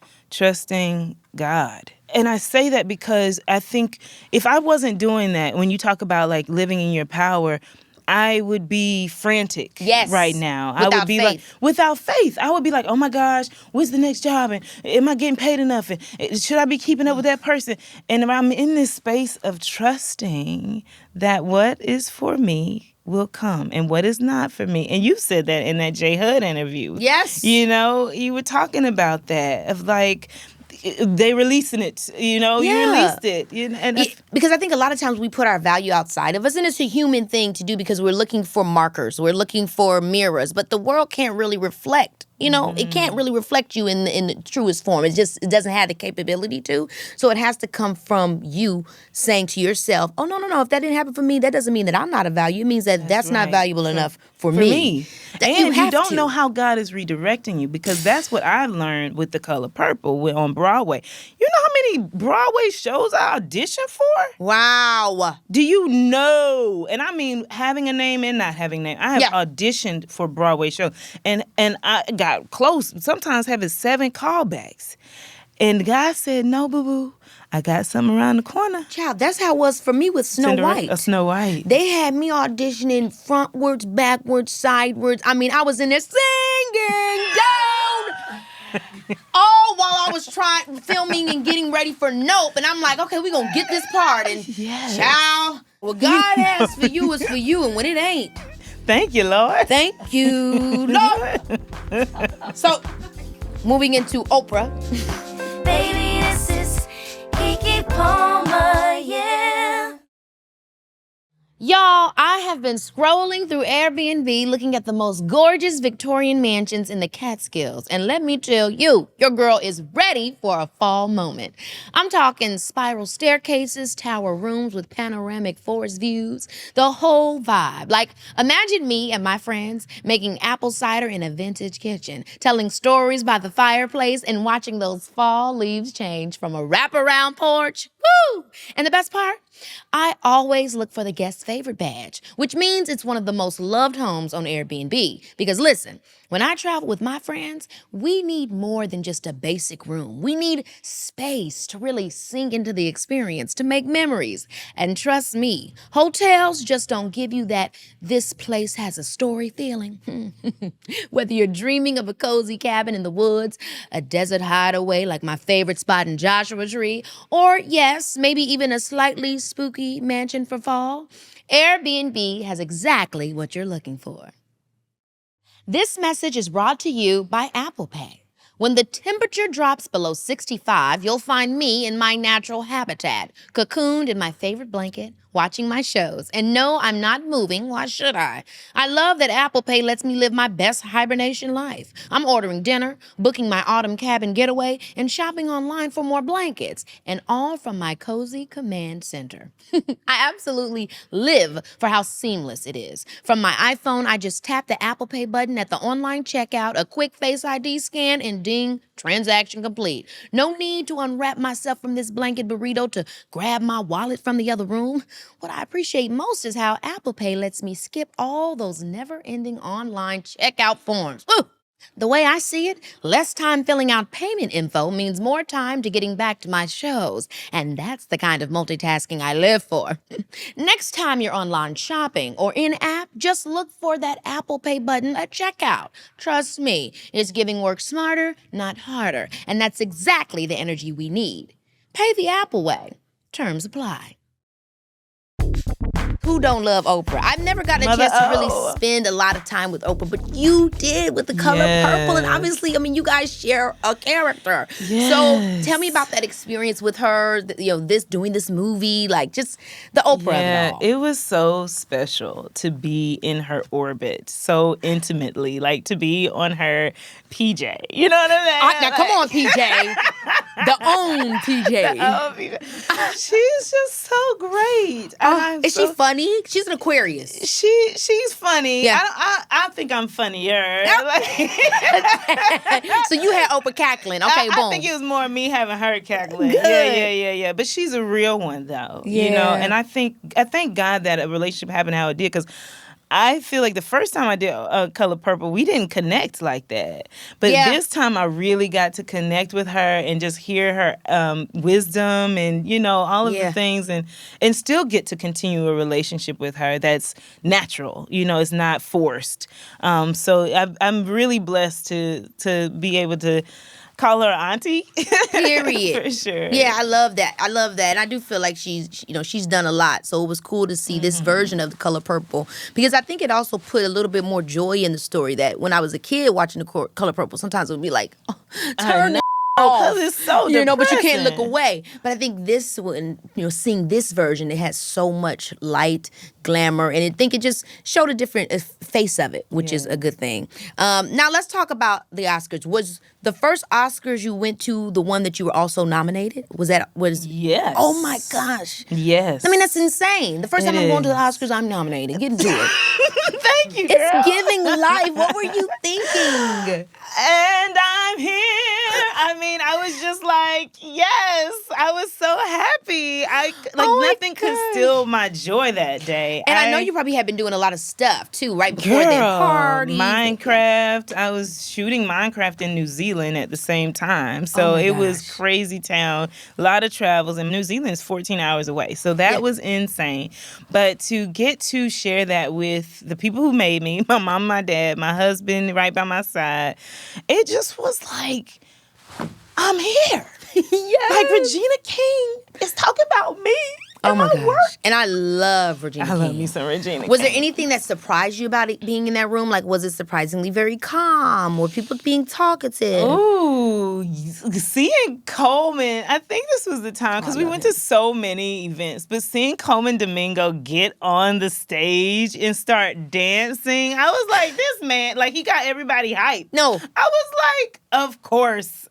God. And I say that because I think if I wasn't doing that, when you talk about like living in your power, I would be frantic right now. I would be like, without faith. I would be like, oh my gosh, what's the next job? And am I getting paid enough? And should I be keeping up with that person? And if I'm in this space of trusting that what is for me will come and what is not for me. And you said that in that J. Hud interview. Yes. You were talking about that of like, they releasing it, you released it. Because I think a lot of times we put our value outside of us, and it's a human thing to do because we're looking for markers, we're looking for mirrors, but the world can't really reflect. It can't really reflect you in the truest form. It doesn't have the capability to. So it has to come from you saying to yourself, oh, no. If that didn't happen for me, that doesn't mean that I'm not of value. It means that that's not valuable enough for me. And you don't know how God is redirecting you because that's what I learned with The Color Purple on Broadway. You know how many Broadway shows I auditioned for? Wow. Do you know? And I mean, having a name and not having a name. I have auditioned for Broadway shows. And I got close, sometimes having 7 callbacks. And the guy said, no, boo-boo, I got something around the corner. Child, that's how it was for me with Snow White. Snow White. They had me auditioning frontwards, backwards, sidewards. I mean, I was in there singing down. All while I was filming and getting ready for Nope. And I'm like, okay, we're going to get this part. And child, what God has for you is for you. And when it ain't. Thank you, Lord. Thank you, Lord. So, moving into Oprah. Baby, this is Keke Palmer, yeah. Y'all, I have been scrolling through Airbnb looking at the most gorgeous Victorian mansions in the Catskills. And let me tell you, your girl is ready for a fall moment. I'm talking spiral staircases, tower rooms with panoramic forest views, the whole vibe. Like, imagine me and my friends making apple cider in a vintage kitchen, telling stories by the fireplace and watching those fall leaves change from a wraparound porch. Woo! And the best part? I always look for the guest favorite badge, which means it's one of the most loved homes on Airbnb. Because listen, when I travel with my friends, we need more than just a basic room. We need space to really sink into the experience, to make memories. And trust me, hotels just don't give you that this place has a story feeling. Whether you're dreaming of a cozy cabin in the woods, a desert hideaway like my favorite spot in Joshua Tree, or yes, maybe even a slightly spooky mansion for fall, Airbnb has exactly what you're looking for. This message is brought to you by Apple Pay. When the temperature drops below 65, you'll find me in my natural habitat, cocooned in my favorite blanket, watching my shows. And no, I'm not moving. Why should I? I love that Apple Pay lets me live my best hibernation life. I'm ordering dinner, booking my autumn cabin getaway, and shopping online for more blankets, and all from my cozy command center. I absolutely live for how seamless it is. From my iPhone, I just tap the Apple Pay button at the online checkout, a quick Face ID scan, and ding, transaction complete. No need to unwrap myself from this blanket burrito to grab my wallet from the other room. What I appreciate most is how Apple Pay lets me skip all those never-ending online checkout forms. Ooh, The way I see it, less time filling out payment info means more time to getting back to my shows. And that's the kind of multitasking I live for. Next time you're online shopping or in-app, just look for that Apple Pay button at checkout. Trust me, it's giving work smarter, not harder. And that's exactly the energy we need. Pay the Apple way. Terms apply. Who don't love Oprah? I've never gotten a chance to really spend a lot of time with Oprah, but you did with The Color Purple. And obviously, I mean, you guys share a character. Yes. So tell me about that experience with her, doing this movie, like just the Oprah of it all. It was so special to be in her orbit so intimately, like to be on her PJ. You know what I mean? Now, come on, PJ. The own PJ. She's just so great. Is she funny? She's an Aquarius. She's funny. Yeah. I think I'm funnier. So you had Oprah cackling. Okay, boom. I think it was more me having her cackling. Good. Yeah. But she's a real one, though. Yeah. You know, and I thank God that a relationship happened how it did, because I feel like the first time I did Color Purple, we didn't connect like that. But this time I really got to connect with her and just hear her wisdom and, you know, all of the things and still get to continue a relationship with her that's natural. You know, it's not forced. So I'm really blessed to be able to call her auntie. Period. For sure. Yeah, I love that. And I do feel like she's done a lot. So it was cool to see this version of The Color Purple, because I think it also put a little bit more joy in the story, that when I was a kid watching The Color Purple, sometimes it would be like, turn the off. It's so but you can't look away. But I think this one, seeing this version, it has so much light, glamour, and I think it just showed a different face of it, which is a good thing. Now let's talk about the Oscars. Was the first Oscars you went to the one that you were also nominated? Yes. Oh my gosh. Yes. I mean, that's insane. The first time I'm going to the Oscars, I'm nominated. Get into it. Thank you, girl. It's giving life. What were you thinking? And I'm here. I mean, I was just like, yes. I was so happy. Nothing could steal my joy that day. And I know you probably had been doing a lot of stuff too, right before that party. Minecraft. I was shooting Minecraft in New Zealand at the same time. So it was crazy town. A lot of travels. And New Zealand is 14 hours away. So that was insane. But to get to share that with the people who made me, my mom, my dad, my husband right by my side, it just was like, I'm here. Yes. Like Regina King is talking about me. Oh my gosh. Work. And I love Regina King. I love me some Regina King. Was there anything that surprised you about it being in that room? Like, was it surprisingly very calm? Were people being talkative? Ooh, seeing Coleman, I think this was the time, because we went to so many events, but seeing Coleman Domingo get on the stage and start dancing, I was like, this man, like, he got everybody hyped. No. I was like, of course.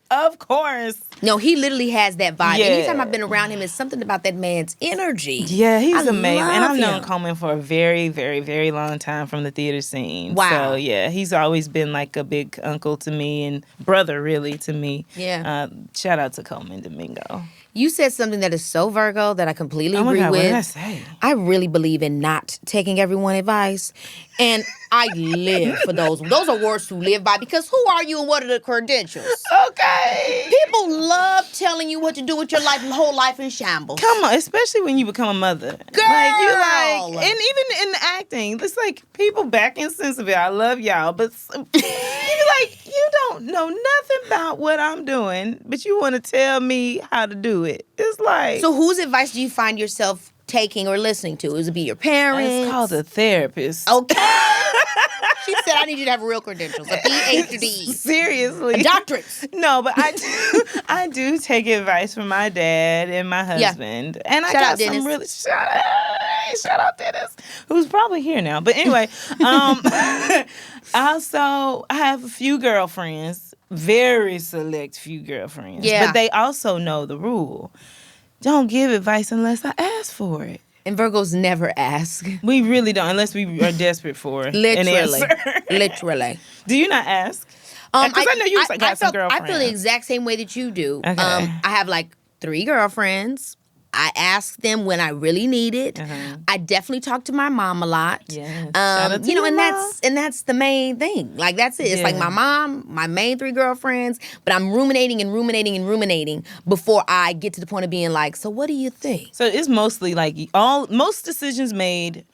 No, he literally has that vibe. Yeah. Anytime I've been around him, it's something about that man's energy. Yeah, he's amazing. And I've known Coleman for a very, very, very long time from the theater scene. Wow. So, yeah, he's always been like a big uncle to me and brother, really, to me. Yeah. Shout out to Coleman Domingo. You said something that is so Virgo that I completely agree with. What did I say? I really believe in not taking everyone's advice. And I live for those. Those are words to live by, because who are you and what are the credentials? Okay. People love telling you what to do with your life, whole life in shambles. Come on, especially when you become a mother. Girl! And even in acting, it's like people back in Sensible, I love y'all, but you be like, you don't know nothing about what I'm doing, but you want to tell me how to do it. It's like... So whose advice do you find yourself taking or listening to? Is it be your parents? It's called a therapist. Okay. She said, I need you to have real credentials, a PhD. Seriously. A doctorate. No, but I do take advice from my dad and my husband. Yeah. And I got some really... Shout out Dennis, who's probably here now. But anyway, also, I have a few girlfriends, very select few girlfriends. Yeah. But they also know the rule. Don't give advice unless I ask for it. And Virgos never ask. We really don't, unless we are desperate for an answer. Literally. Do you not ask? Because I know you got some girlfriends. I feel the exact same way that you do. Okay. I have like 3 girlfriends. I ask them when I really need it. I definitely talk to my mom a lot. Yes. Shout out to You know, your and that's the main thing. Like that's it. It's like my mom, my main 3 girlfriends, but I'm ruminating before I get to the point of being like, so what do you think? So it's mostly like most decisions made,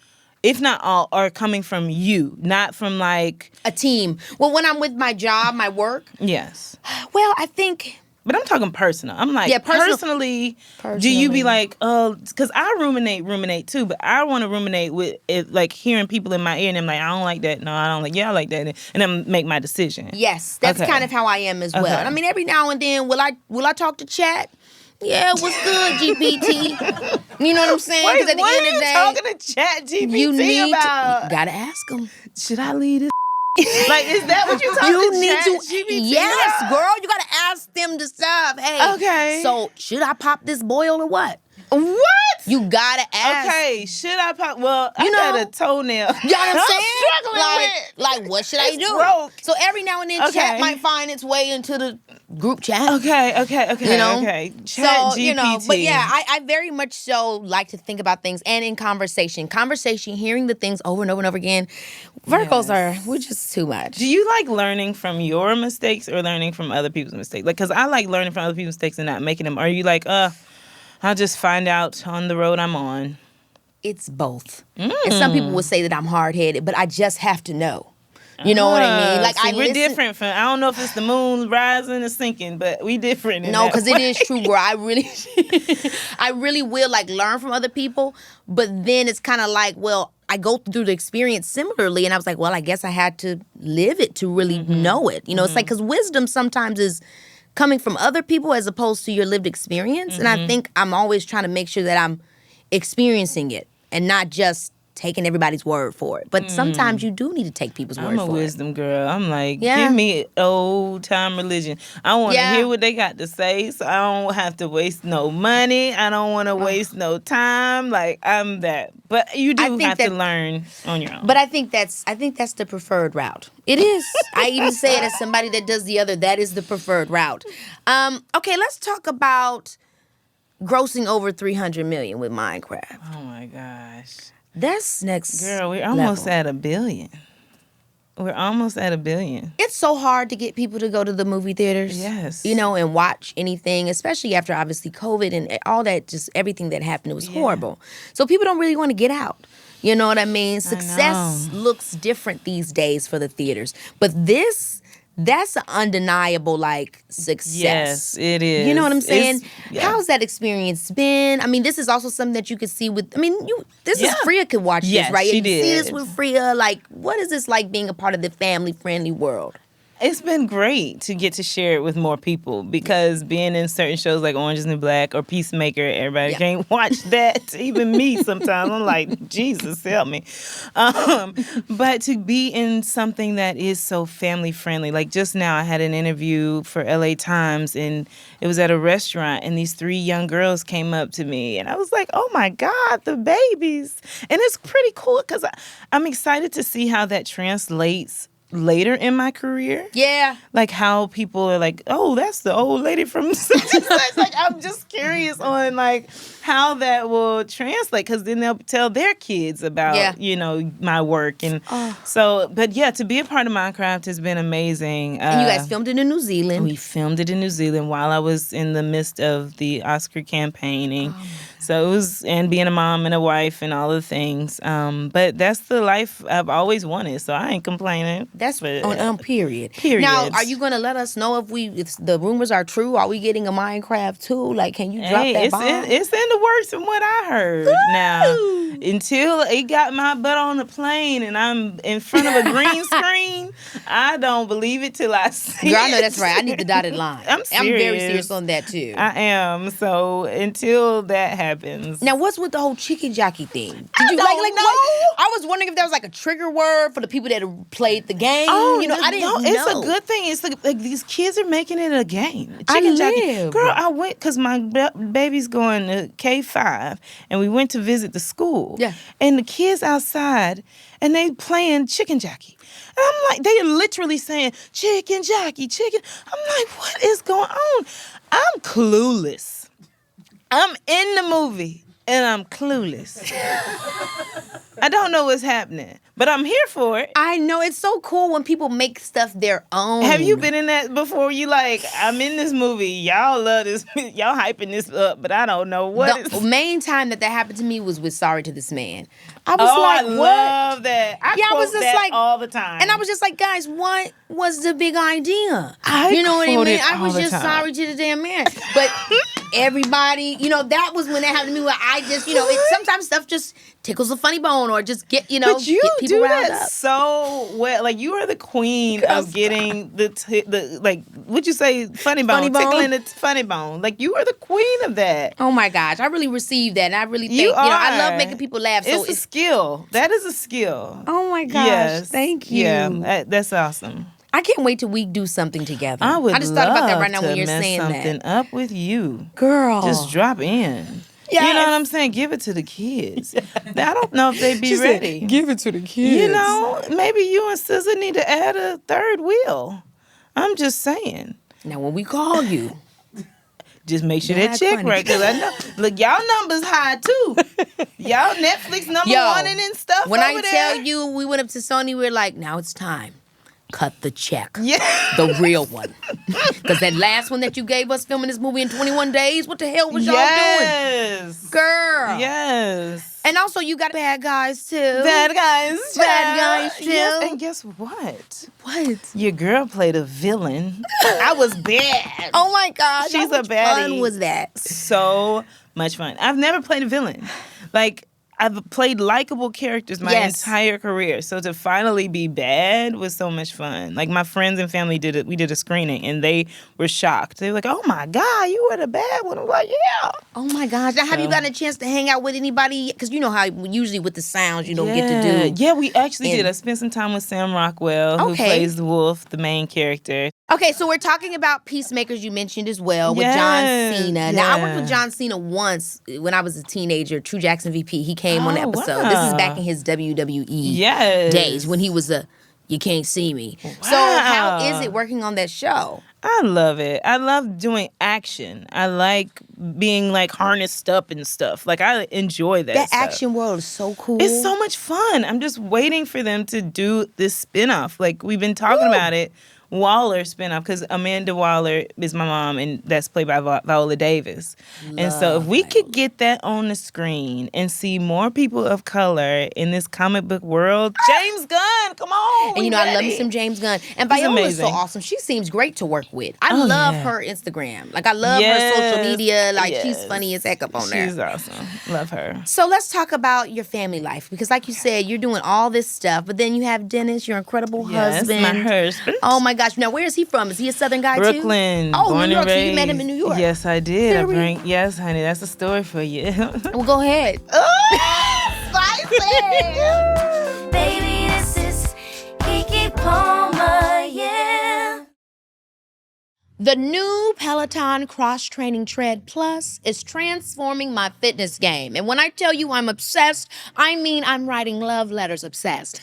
if not all, are coming from you, not from like a team. Well, when I'm with my job, my work. Yes. Well, I think. But I'm talking personal. I'm like, personally, do you be like, because I ruminate too, but I want to ruminate with it, like hearing people in my ear and I'm like, I don't like that. No, I don't like, yeah, I like that. And then make my decision. Yes, that's kind of how I am as well. Okay. I mean, every now and then, will I talk to chat? Yeah, what's good, GPT? You know what I'm saying? Wait, Because at the what end of the day, are you talking to chat GPT you need about? you gotta ask them. Should I leave this? Like, is that what you're talking You to need chat to. GPT Yes, about? girl, you gotta ask them the stuff. Hey, Okay. So should I pop this boil or what? What? You gotta ask. Okay, should I pop? Well, You I got know- a toenail. You know what I'm saying? I'm struggling with. Like, what should I It's do? broke. So every now and then, Okay. chat might find its way into the group chat. Okay. You know? Okay. Chat So, GPT. you know, but yeah, I very much so like to think about things and in conversation, hearing the things over and over and over again. Virgos we're just too much. Do you like learning from your mistakes or learning from other people's mistakes? Like, because I like learning from other people's mistakes and not making them. Are you like, I'll just find out on the road I'm on? It's both. And some people would say that I'm hard-headed, but I just have to know. You know what I mean? Like See, we're listen- different. I don't know if it's the moon rising or sinking, but we different. No, because it is true, girl. I really will like learn from other people, but then it's kind of like, well, I go through the experience similarly, and I was like, well, I guess I had to live it to really know it. You know, it's like because wisdom sometimes is coming from other people as opposed to your lived experience, and I think I'm always trying to make sure that I'm experiencing it and not just taking everybody's word for it. But sometimes you do need to take people's word I'm a for wisdom girl. I'm like, Yeah. give me old time religion. I want to Yeah. hear what they got to say, so I don't have to waste no money. I don't want to waste no time. Like, I'm that. But you do think have to that- learn on your own. But I think that's the preferred route. It is. I even say it as somebody that does the other. That is the preferred route. Okay, let's talk about grossing over $300 million with Minecraft. Oh my gosh. That's next. Girl, we're almost level. at $1 billion. We're almost at $1 billion. It's so hard to get people to go to the movie theaters. Yes. You know, and watch anything, especially after obviously COVID and all that, just everything that happened. It was horrible. So people don't really want to get out. You know what I mean? Success looks different these days for the theaters. But that's an undeniable, like, success. Yes, it is. You know what I'm saying? Yeah. How's that experience been? I mean, this is also something that you could see with, this is Yeah. Freya could watch Yes, this, right? she You see did. this with Freya. Like, what is this like being a part of the family-friendly world? It's been great to get to share it with more people because being in certain shows like Orange is the New Black or Peacemaker, everybody can't watch that. Even me sometimes. I'm like, Jesus, help me. But to be in something that is so family friendly, like just now I had an interview for LA Times and it was at a restaurant and these 3 young girls came up to me and I was like, oh my God, the babies. And it's pretty cool because I'm excited to see how that translates later in my career. Yeah. Like how people are like, oh, that's the old lady from such and such. Like, I'm just curious on like how that will translate because then they'll tell their kids about, you know, my work. And so, but yeah, to be a part of Minecraft has been amazing. And you guys filmed it in New Zealand. We filmed it in New Zealand while I was in the midst of the Oscar campaigning. So it was, and being a mom and a wife and all the things. But that's the life I've always wanted. So I ain't complaining. That's on period. Period. Now, are you going to let us know if the rumors are true? Are we getting a Minecraft too? Like, can you drop that bomb? It's in the works from what I heard. Ooh. Now, until it got my butt on the plane and I'm in front of a green screen, I don't believe it till I see it. Girl, I know that's right. I need the dotted line. I'm very serious on that too. I am. So until that happens. Now, what's with the whole chicken jockey thing? Did I you don't know. I was wondering if there was like a trigger word for the people that have played the game. Oh, I didn't know. It's a good thing. It's like these kids are making it a game. I Chicken jockey. live. Girl, I went because my baby's going to K5, and we went to visit the school. Yeah. And the kids outside, and they playing chicken jockey. And I'm like, they are literally saying, chicken jockey, chicken. I'm like, what is going on? I'm clueless. I'm in the movie and I'm clueless. I don't know what's happening, but I'm here for it. I know. It's so cool when people make stuff their own. Have you been in that before? You like, I'm in this movie. Y'all love this. Y'all hyping this up, but I don't know what The main time that happened to me was with Sorry to This Man. I was I what? love that. I was quote just that all the time. And I was just like, guys, what was the big idea? I you know what I quote mean? it I was all the just time. sorry to the damn man. But everybody, that was when it happened to me where I just, sometimes stuff just tickles a funny bone or just get, But you get people do riled that up. so well. Like, you are the queen of getting the what'd you say? Funny bone. Tickling the funny bone. Like, you are the queen of that. Oh my gosh, I really received that. And I really think, You are. I love making people laugh. So It's a skill. That is a skill. Oh my gosh, Yes. thank you. Yeah, that's awesome. I can't wait till we do something together. I would just thought about that right now love when to you're mess saying something that. up with you. Girl. Just drop in. Yes. You know what I'm saying? Give it to the kids. I don't know if they'd be ready. Give it to the kids. Maybe you and SZA need to add a third wheel. I'm just saying. Now, when we call you, just make sure that That's check funny. right. Because I know, look, y'all numbers high too. Y'all Netflix number one and stuff when over I there. tell you, we went up to Sony, we were like, now it's time. Cut the check. Yeah. The real one. Because that last one that you gave us filming this movie in 21 days, what the hell was y'all doing? Yes. Girl. Yes. And also, you got bad guys, too. Bad guys. Bad guys, too. Yes. And guess what? What? Your girl played a villain. I was bad. Oh, my gosh. She's How much a baddie. fun was that? So much fun. I've never played a villain. Like, I've played likable characters my entire career. So to finally be bad was so much fun. Like, my friends and family did it. We did a screening and they were shocked. They were like, oh my God, you were the bad one. I'm like, yeah. Oh my gosh. Now, have you gotten a chance to hang out with anybody? Because you know how usually with the sounds you don't get to do. Yeah, we actually did. I spent some time with Sam Rockwell, who plays the wolf, the main character. Okay, so we're talking about Peacemakers you mentioned as well with John Cena. Now, I worked with John Cena once when I was a teenager, True Jackson VP. He came on the episode. Wow. This is back in his WWE days when he was You Can't See Me. Wow. So how is it working on that show? I love it. I love doing action. I like being like harnessed up and stuff. Like, I enjoy that stuff. Action world is so cool. It's so much fun. I'm just waiting for them to do this spinoff. Like, we've been talking about it. Waller spinoff, because Amanda Waller is my mom, and that's played by Viola Davis. And so if we could get that on the screen and see more people of color in this comic book world, James Gunn, come on. And I love me some James Gunn. And Viola's so amazing. awesome. She seems great to work with. I love her Instagram. Like, I love her social media. Like, she's funny as heck up on there. She's awesome. Love her. So let's talk about your family life. Because like you said, you're doing all this stuff. But then you have Dennis, your incredible husband. my husband. Oh, my gosh. Now, where is he from? Is he a Southern guy, too? Brooklyn. Oh, born New York. and So you met him in New York. Yes, I did. Really? Yes, honey. That's a story for you. Well, go ahead. Baby, this is Keke Palmer, yeah. The new Peloton Cross Training Tread Plus is transforming my fitness game. And when I tell you I'm obsessed, I mean I'm writing love letters obsessed.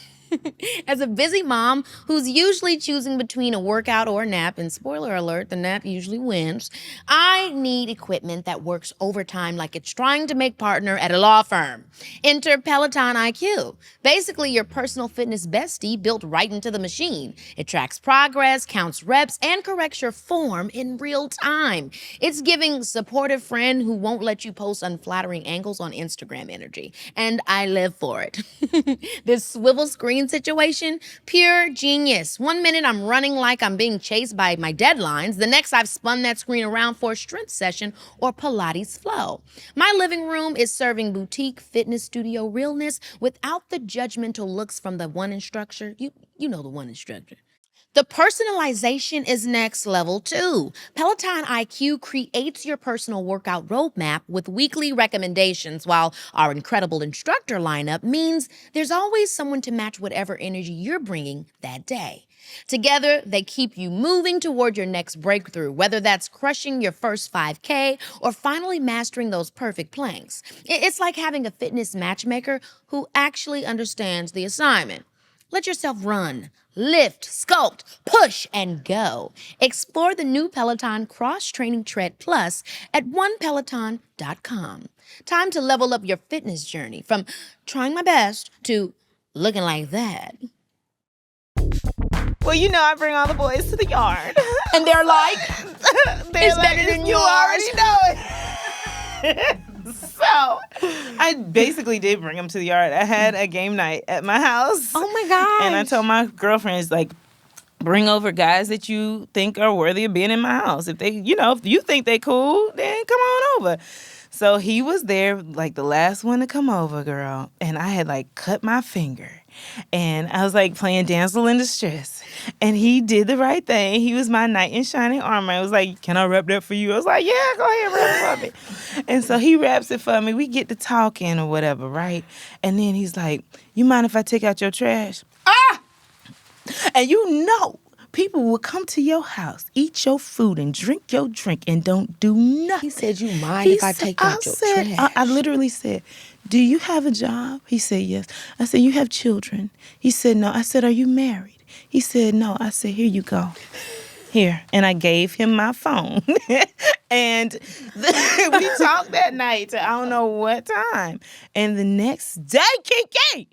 As a busy mom who's usually choosing between a workout or a nap, and spoiler alert, the nap usually wins, I need equipment that works overtime like it's trying to make partner at a law firm. Enter Peloton IQ. Basically, your personal fitness bestie built right into the machine. It tracks progress, counts reps, and corrects your form in real time. It's giving supportive friend who won't let you post unflattering angles on Instagram energy. And I live for it. This swivel screen situation, pure genius. 1 minute I'm running like I'm being chased by my deadlines. The next I've spun that screen around for a strength session or Pilates flow. My living room is serving boutique fitness studio realness without the judgmental looks from the one instructor. You know the one instructor. The personalization is next level too. Peloton IQ creates your personal workout roadmap with weekly recommendations, while our incredible instructor lineup means there's always someone to match whatever energy you're bringing that day. Together, they keep you moving toward your next breakthrough, whether that's crushing your first 5K or finally mastering those perfect planks. It's like having a fitness matchmaker who actually understands the assignment. Let yourself run, lift, sculpt, push, and go. Explore the new Peloton Cross Training Tread Plus at onepeloton.com. Time to level up your fitness journey from trying my best to looking like that. Well, I bring all the boys to the yard. And they're like, They're it's better than you yours. already know it. So, I basically did bring them to the yard. I had a game night at my house. Oh my gosh. And I told my girlfriends, like, bring over guys that you think are worthy of being in my house. If they, if you think they cool, then come on over. So he was there, like, the last one to come over, girl. And I had, like, cut my finger. And I was, like, playing Damsel in Distress. And he did the right thing. He was my knight in shining armor. I was like, can I wrap that for you? I was like, yeah, go ahead, wrap it for me. And so he wraps it for me. We get to talking or whatever, right? And then he's like, you mind if I take out your trash? Ah! And people will come to your house, eat your food, and drink your drink, and don't do nothing. He said, you mind if I take out your trash? I literally said, do you have a job? He said, yes. I said, you have children? He said, no. I said, are you married? He said, no. I said, here you go. Here. And I gave him my phone. And we talked that night to I don't know what time. And the next day, Keke,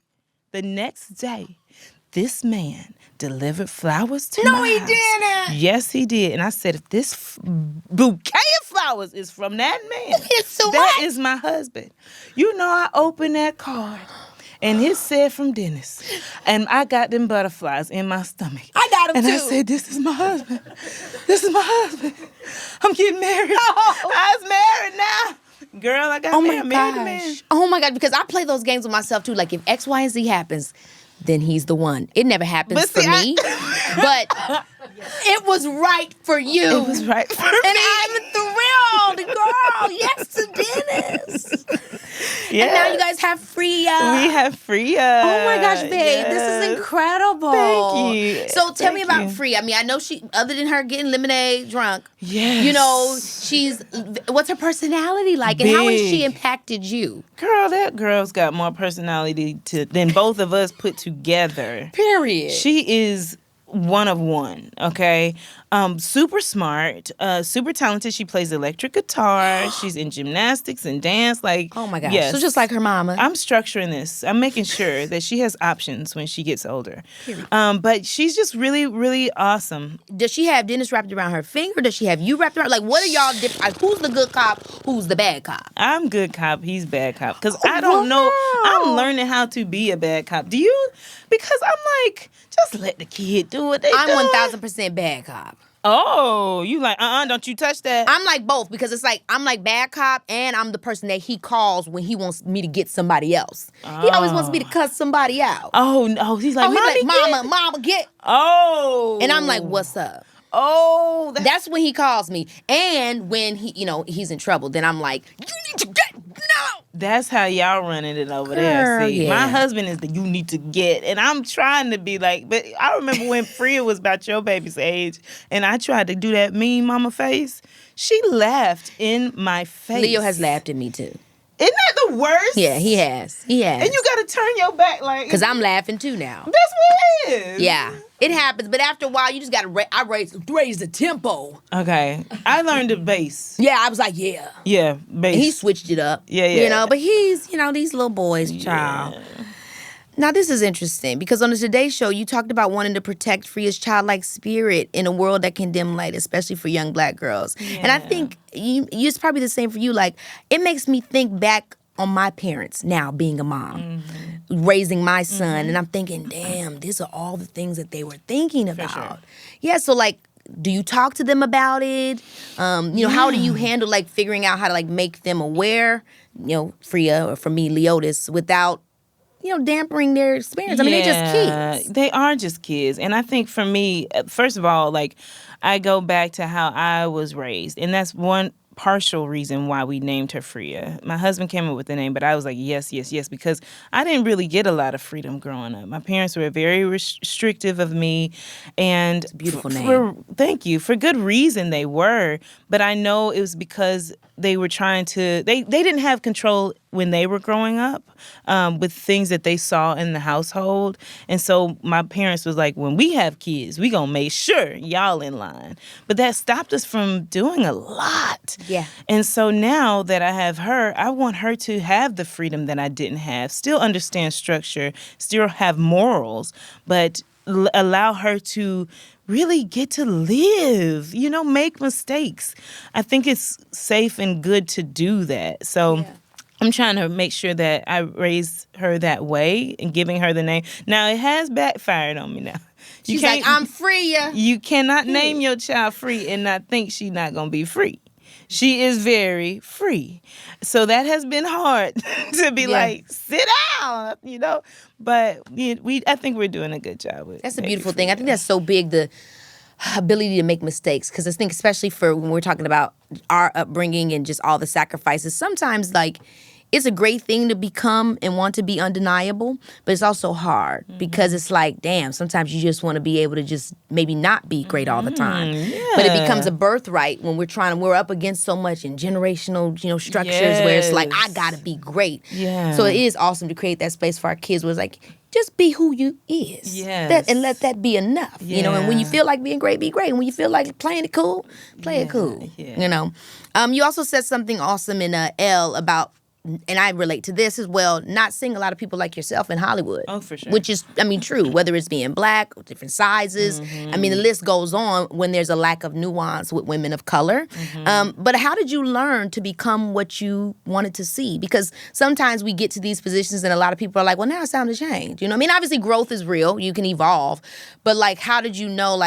this man delivered flowers to my house. No, he didn't. Yes, he did. And I said, if this bouquet of flowers is from that man, So that what? is my husband. I opened that card, and it said from Dennis. And I got them butterflies in my stomach. I got them and too. I said, this is my husband. This is my husband. I'm getting married. I was married now. Girl, I got married. Married a man. Oh my God, because I play those games with myself too. Like if X, Y, and Z happens, then he's the one. It never happens for me, but it was right for you. It was right for me. And I'm thrilled, girl. Yes to Dennis. Yeah. And now you guys have Freya. We have Freya. Oh my gosh, babe, Yes. this is incredible. Thank you. So tell me Thank about you. Freya. I mean, I know she, other than her getting lemonade drunk, Yes. what's her personality like? And how has she Big. impacted you? Girl, that girl's got more personality than both of us put together. Period. She is one of one, okay? Super smart, super talented. She plays electric guitar. She's in gymnastics and dance. Like, Oh my gosh. yes. So just like her mama. I'm structuring this. I'm making sure that she has options when she gets older. But she's just really, really awesome. Does she have Dennis wrapped around her finger? Does she have you wrapped around? Like, what are y'all different? Like, who's the good cop? Who's the bad cop? I'm good cop. He's bad cop. Because I don't know. I'm learning how to be a bad cop. Do you? Because I'm like, just let the kid do what they do. I'm 1,000% bad cop. Oh, you like, don't you touch that. I'm like both because it's like I'm like bad cop and I'm the person that he calls when he wants me to get somebody else. He always wants me to cuss somebody out. Oh, no. He's like, He's like, Mommy, mama, get. Oh. And I'm like, what's up? Oh. That's when he calls me. And when he's in trouble, then I'm like, you need to get, no. That's how y'all running it over there. Girl, See, yeah. my husband is the you need to get. And I'm trying to be like, but I remember when Freya was about your baby's age and I tried to do that mean mama face. She laughed in my face. Leo has laughed at me too. Isn't that the worst? Yeah, he has. He has. And you got to turn your back like. Because I'm laughing too now. That's what it is. Yeah, it happens. But after a while, you just got to I raise the tempo. Okay. I learned the bass. Yeah, I was like, yeah. Yeah, bass. And he switched it up. Yeah. But he's, these little boys, child. Now, this is interesting because on the Today Show, you talked about wanting to protect Freya's childlike spirit in a world that can dim light, especially for young black girls. Yeah. And I think it's probably the same for you. Like, it makes me think back on my parents now being a mom, raising my son. And I'm thinking, damn, these are all the things that they were thinking about. sure. Yeah, so like, do you talk to them about it? How do you handle like figuring out how to like make them aware, Freya, or for me, Leotis, without dampering their experience. I mean, they're just kids. They are just kids. And I think for me, first of all, like, I go back to how I was raised. And that's one partial reason why we named her Freya. My husband came up with the name, but I was like, yes, because I didn't really get a lot of freedom growing up. My parents were very restrictive of me. And It's a beautiful name. Thank you. For good reason they were. But I know it was because they were trying to, they didn't have control when they were growing up with things that they saw in the household. And so my parents was like, when we have kids, we gonna make sure y'all in line. But that stopped us from doing a lot. Yeah. And so now that I have her, I want her to have the freedom that I didn't have, still understand structure, still have morals, but allow her to really get to live, make mistakes. I think it's safe and good to do that. So I'm trying to make sure that I raise her that way and giving her the name. Now, it has backfired on me now. She's like, I'm free. You cannot name your child free and not think she's not going to be free. She is very free. So that has been hard to be like, sit down, But I think we're doing a good job with it. That's a beautiful thing. I think that's so big, the ability to make mistakes. Because I think especially for when we're talking about our upbringing and just all the sacrifices, sometimes it's a great thing to become and want to be undeniable, but it's also hard because it's like, damn, sometimes you just want to be able to just maybe not be great all the time. But it becomes a birthright when we're up against so much in generational, structures where it's like, I gotta be great. Yeah. So it is awesome to create that space for our kids where it's like, just be who you is. Yes. And let that be enough. And when you feel like being great, be great. And when you feel like playing it cool, play it cool. Yeah. You also said something awesome in L about, and I relate to this as well, not seeing a lot of people like yourself in Hollywood. Oh, for sure. Which is, true, whether it's being black, different sizes. The list goes on when there's a lack of nuance with women of color. But how did you learn to become what you wanted to see? Because sometimes we get to these positions and a lot of people are like, well, now it's time to change. Obviously growth is real. You can evolve. But how did you know,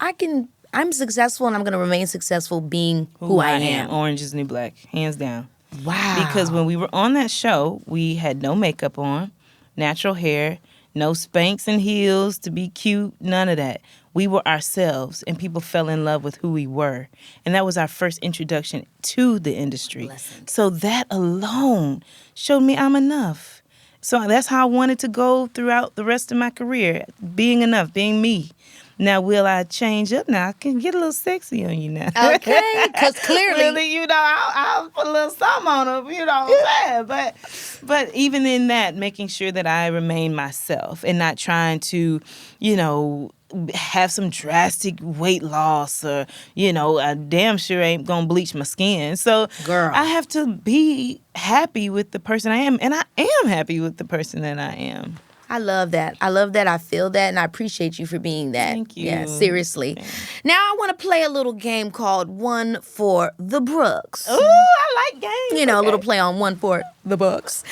I'm successful and I'm going to remain successful being who I am? Orange is the New Black, hands down. Wow. Because when we were on that show, we had no makeup on, natural hair, no Spanx and heels to be cute, none of that. We were ourselves, and people fell in love with who we were. And that was our first introduction to the industry. Blessings. So that alone showed me I'm enough. So that's how I wanted to go throughout the rest of my career, being enough, being me. Now, will I change up? Now, I can get a little sexy on you now. Okay, because clearly... Really, I'll put a little something on them, what I'm saying? But even in that, making sure that I remain myself and not trying to, have some drastic weight loss or, I damn sure ain't going to bleach my skin. So Girl. I have to be happy with the person I am, and I am happy with the person that I am. I love that. I feel that, and I appreciate you for being that. Thank you. Yeah, seriously. Now I want to play a little game called One for the Brooks. Ooh, I like games. A little play on One for the Brooks.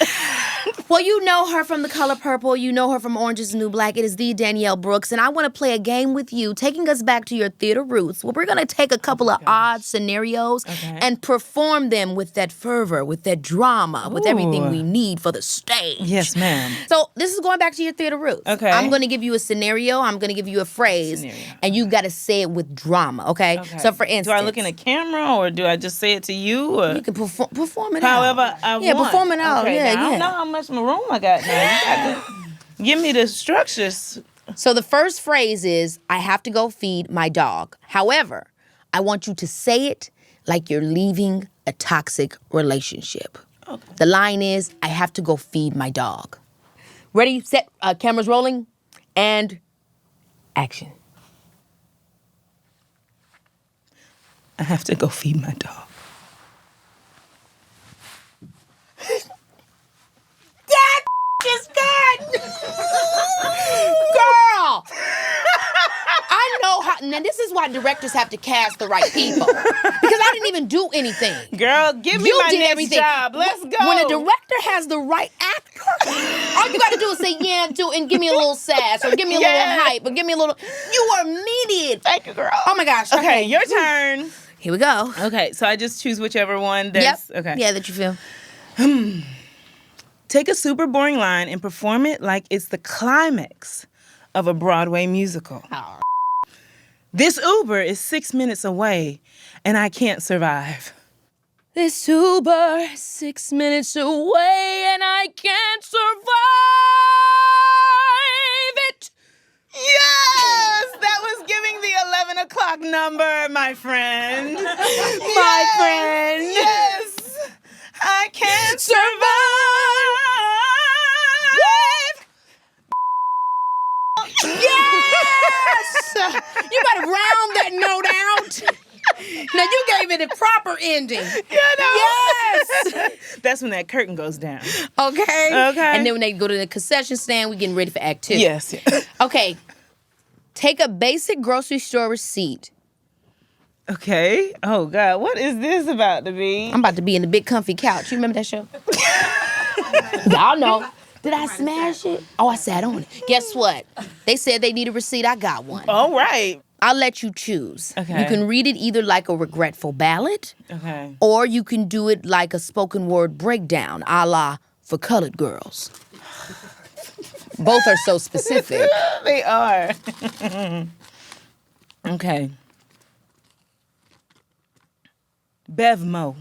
Well, you know her from The Color Purple. You know her from Orange is the New Black. It is the Danielle Brooks, and I want to play a game with you, taking us back to your theater roots. Well, we're going to take a couple of odd scenarios and perform them with that fervor, with that drama, with everything we need for the stage. Yes, ma'am. So this is going back to your theater roots. Okay. I'm going to give you a scenario. I'm going to give you a phrase. And you got to say it with drama, okay? So for instance. Do I look in the camera or do I just say it to you? Or? You can perform it however out. I want. Yeah, perform it out. Okay, Yeah, I don't know how much room I got now. You got to give me the structures. So the first phrase is, I have to go feed my dog. However, I want you to say it like you're leaving a toxic relationship. Okay. The line is, I have to go feed my dog. Ready, set, cameras rolling, and action. I have to go feed my dog. That is good! Girl! I know how, now this is why directors have to cast the right people. Because I didn't even do anything. Girl, give me You my did next everything. job. Let's go. When a director has the right actor, all you got to do is say, yeah, do, and give me a little sass, or give me a little hype, or give me a little, you are immediate. Thank you, girl. Oh my gosh. Okay, your turn. Here we go. Okay, so I just choose whichever one that's, okay. Yeah, that you feel. Take a super boring line and perform it like it's the climax of a Broadway musical. Oh. This Uber is 6 minutes away, and I can't survive. This Uber is 6 minutes away, and I can't survive it. Yes! That was giving the 11 o'clock number, my friend. My friend. Yes! I can't survive Yes! You better round that note out. Now, you gave it a proper ending. Yes! That's when that curtain goes down. Okay. Okay. And then when they go to the concession stand, we getting ready for Act 2. Yes. Okay. Take a basic grocery store receipt. Okay. Oh, God. What is this about to be? I'm about to be in the big comfy couch. You remember that show? Y'all know. Did I smash it? Oh, I sat on it. Guess what? They said they need a receipt. I got one. All right. I'll let you choose. Okay. You can read it either like a regretful ballad, Okay. or you can do it like a spoken word breakdown, a la For Colored Girls. Both are so specific. They are. Okay. Bevmo,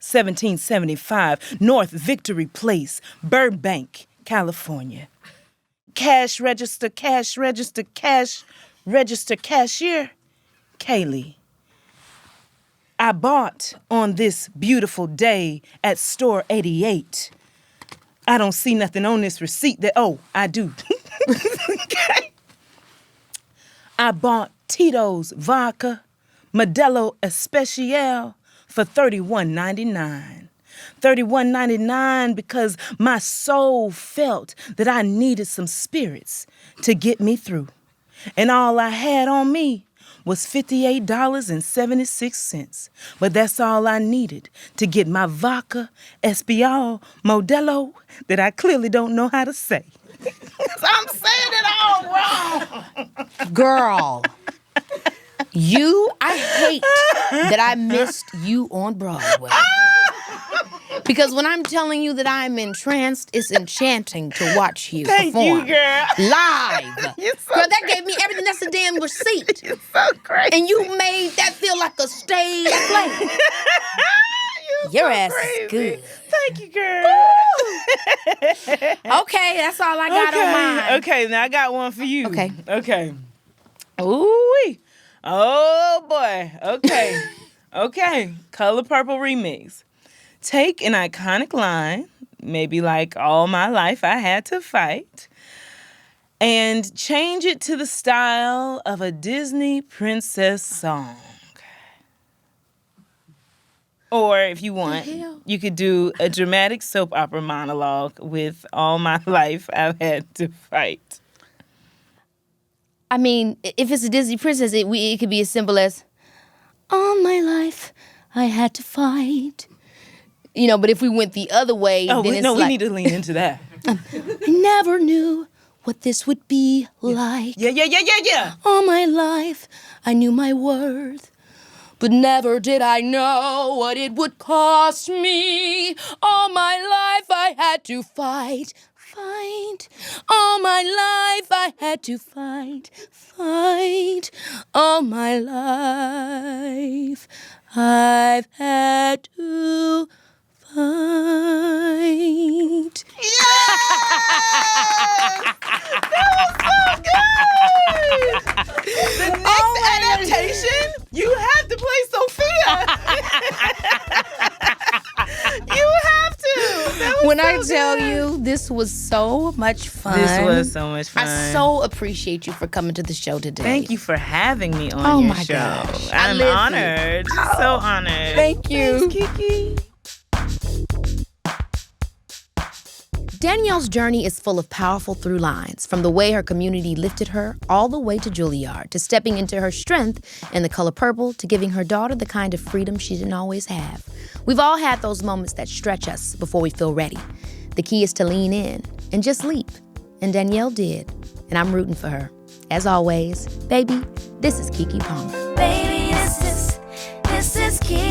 1775, North Victory Place, Burbank, California. Cash register, cashier, Kaylee. I bought on this beautiful day at store 88. I don't see nothing on this receipt that, oh, I do. Okay. I bought Tito's vodka, Modelo Especial for $31.99. $31.99 because my soul felt that I needed some spirits to get me through. And all I had on me was $58.76. But that's all I needed to get my vodka, Especial, Modelo, that I clearly don't know how to say. I'm saying it all wrong. Girl, I hate that I missed you on Broadway. Because when I'm telling you that I'm entranced, it's enchanting to watch you Thank perform. you, girl. Live. You're so Girl, that gave me everything. That's a damn receipt. You're so crazy. And you made that feel like a stage play. Your ass crazy. is good. Thank you, girl. Okay, that's all I got on mine. Okay, now I got one for you. Okay. Okay. Ooh-wee. Oh, boy. Okay. Okay. Color Purple remix. Take an iconic line, maybe like all my life I had to fight, and change it to the style of a Disney princess song. Or if you want, you could do a dramatic soap opera monologue with all my life I've had to fight. I mean, if it's a Disney princess, it could be as simple as, all my life I had to fight. You know, but if we went the other way, then it's we like, need to lean into that. I never knew what this would be like. Yeah. All my life I knew my worth, but never did I know what it would cost me. All my life I had to fight. All my life I had to fight. All my life I've had to fight. Yes! That was so good! The next adaptation, you have to play Sophia. You have to. When I tell you, this was so much fun. This was so much fun. I so appreciate you for coming to the show today. Thank you for having me on your show. Gosh. I'm honored. So honored. Thank you. Thanks, Keke. Danielle's journey is full of powerful through lines, from the way her community lifted her all the way to Juilliard, to stepping into her strength in The Color Purple, to giving her daughter the kind of freedom she didn't always have. We've all had those moments that stretch us before we feel ready. The key is to lean in and just leap. And Danielle did, and I'm rooting for her. As always, baby, this is Keke Palmer. Baby, this is Keke.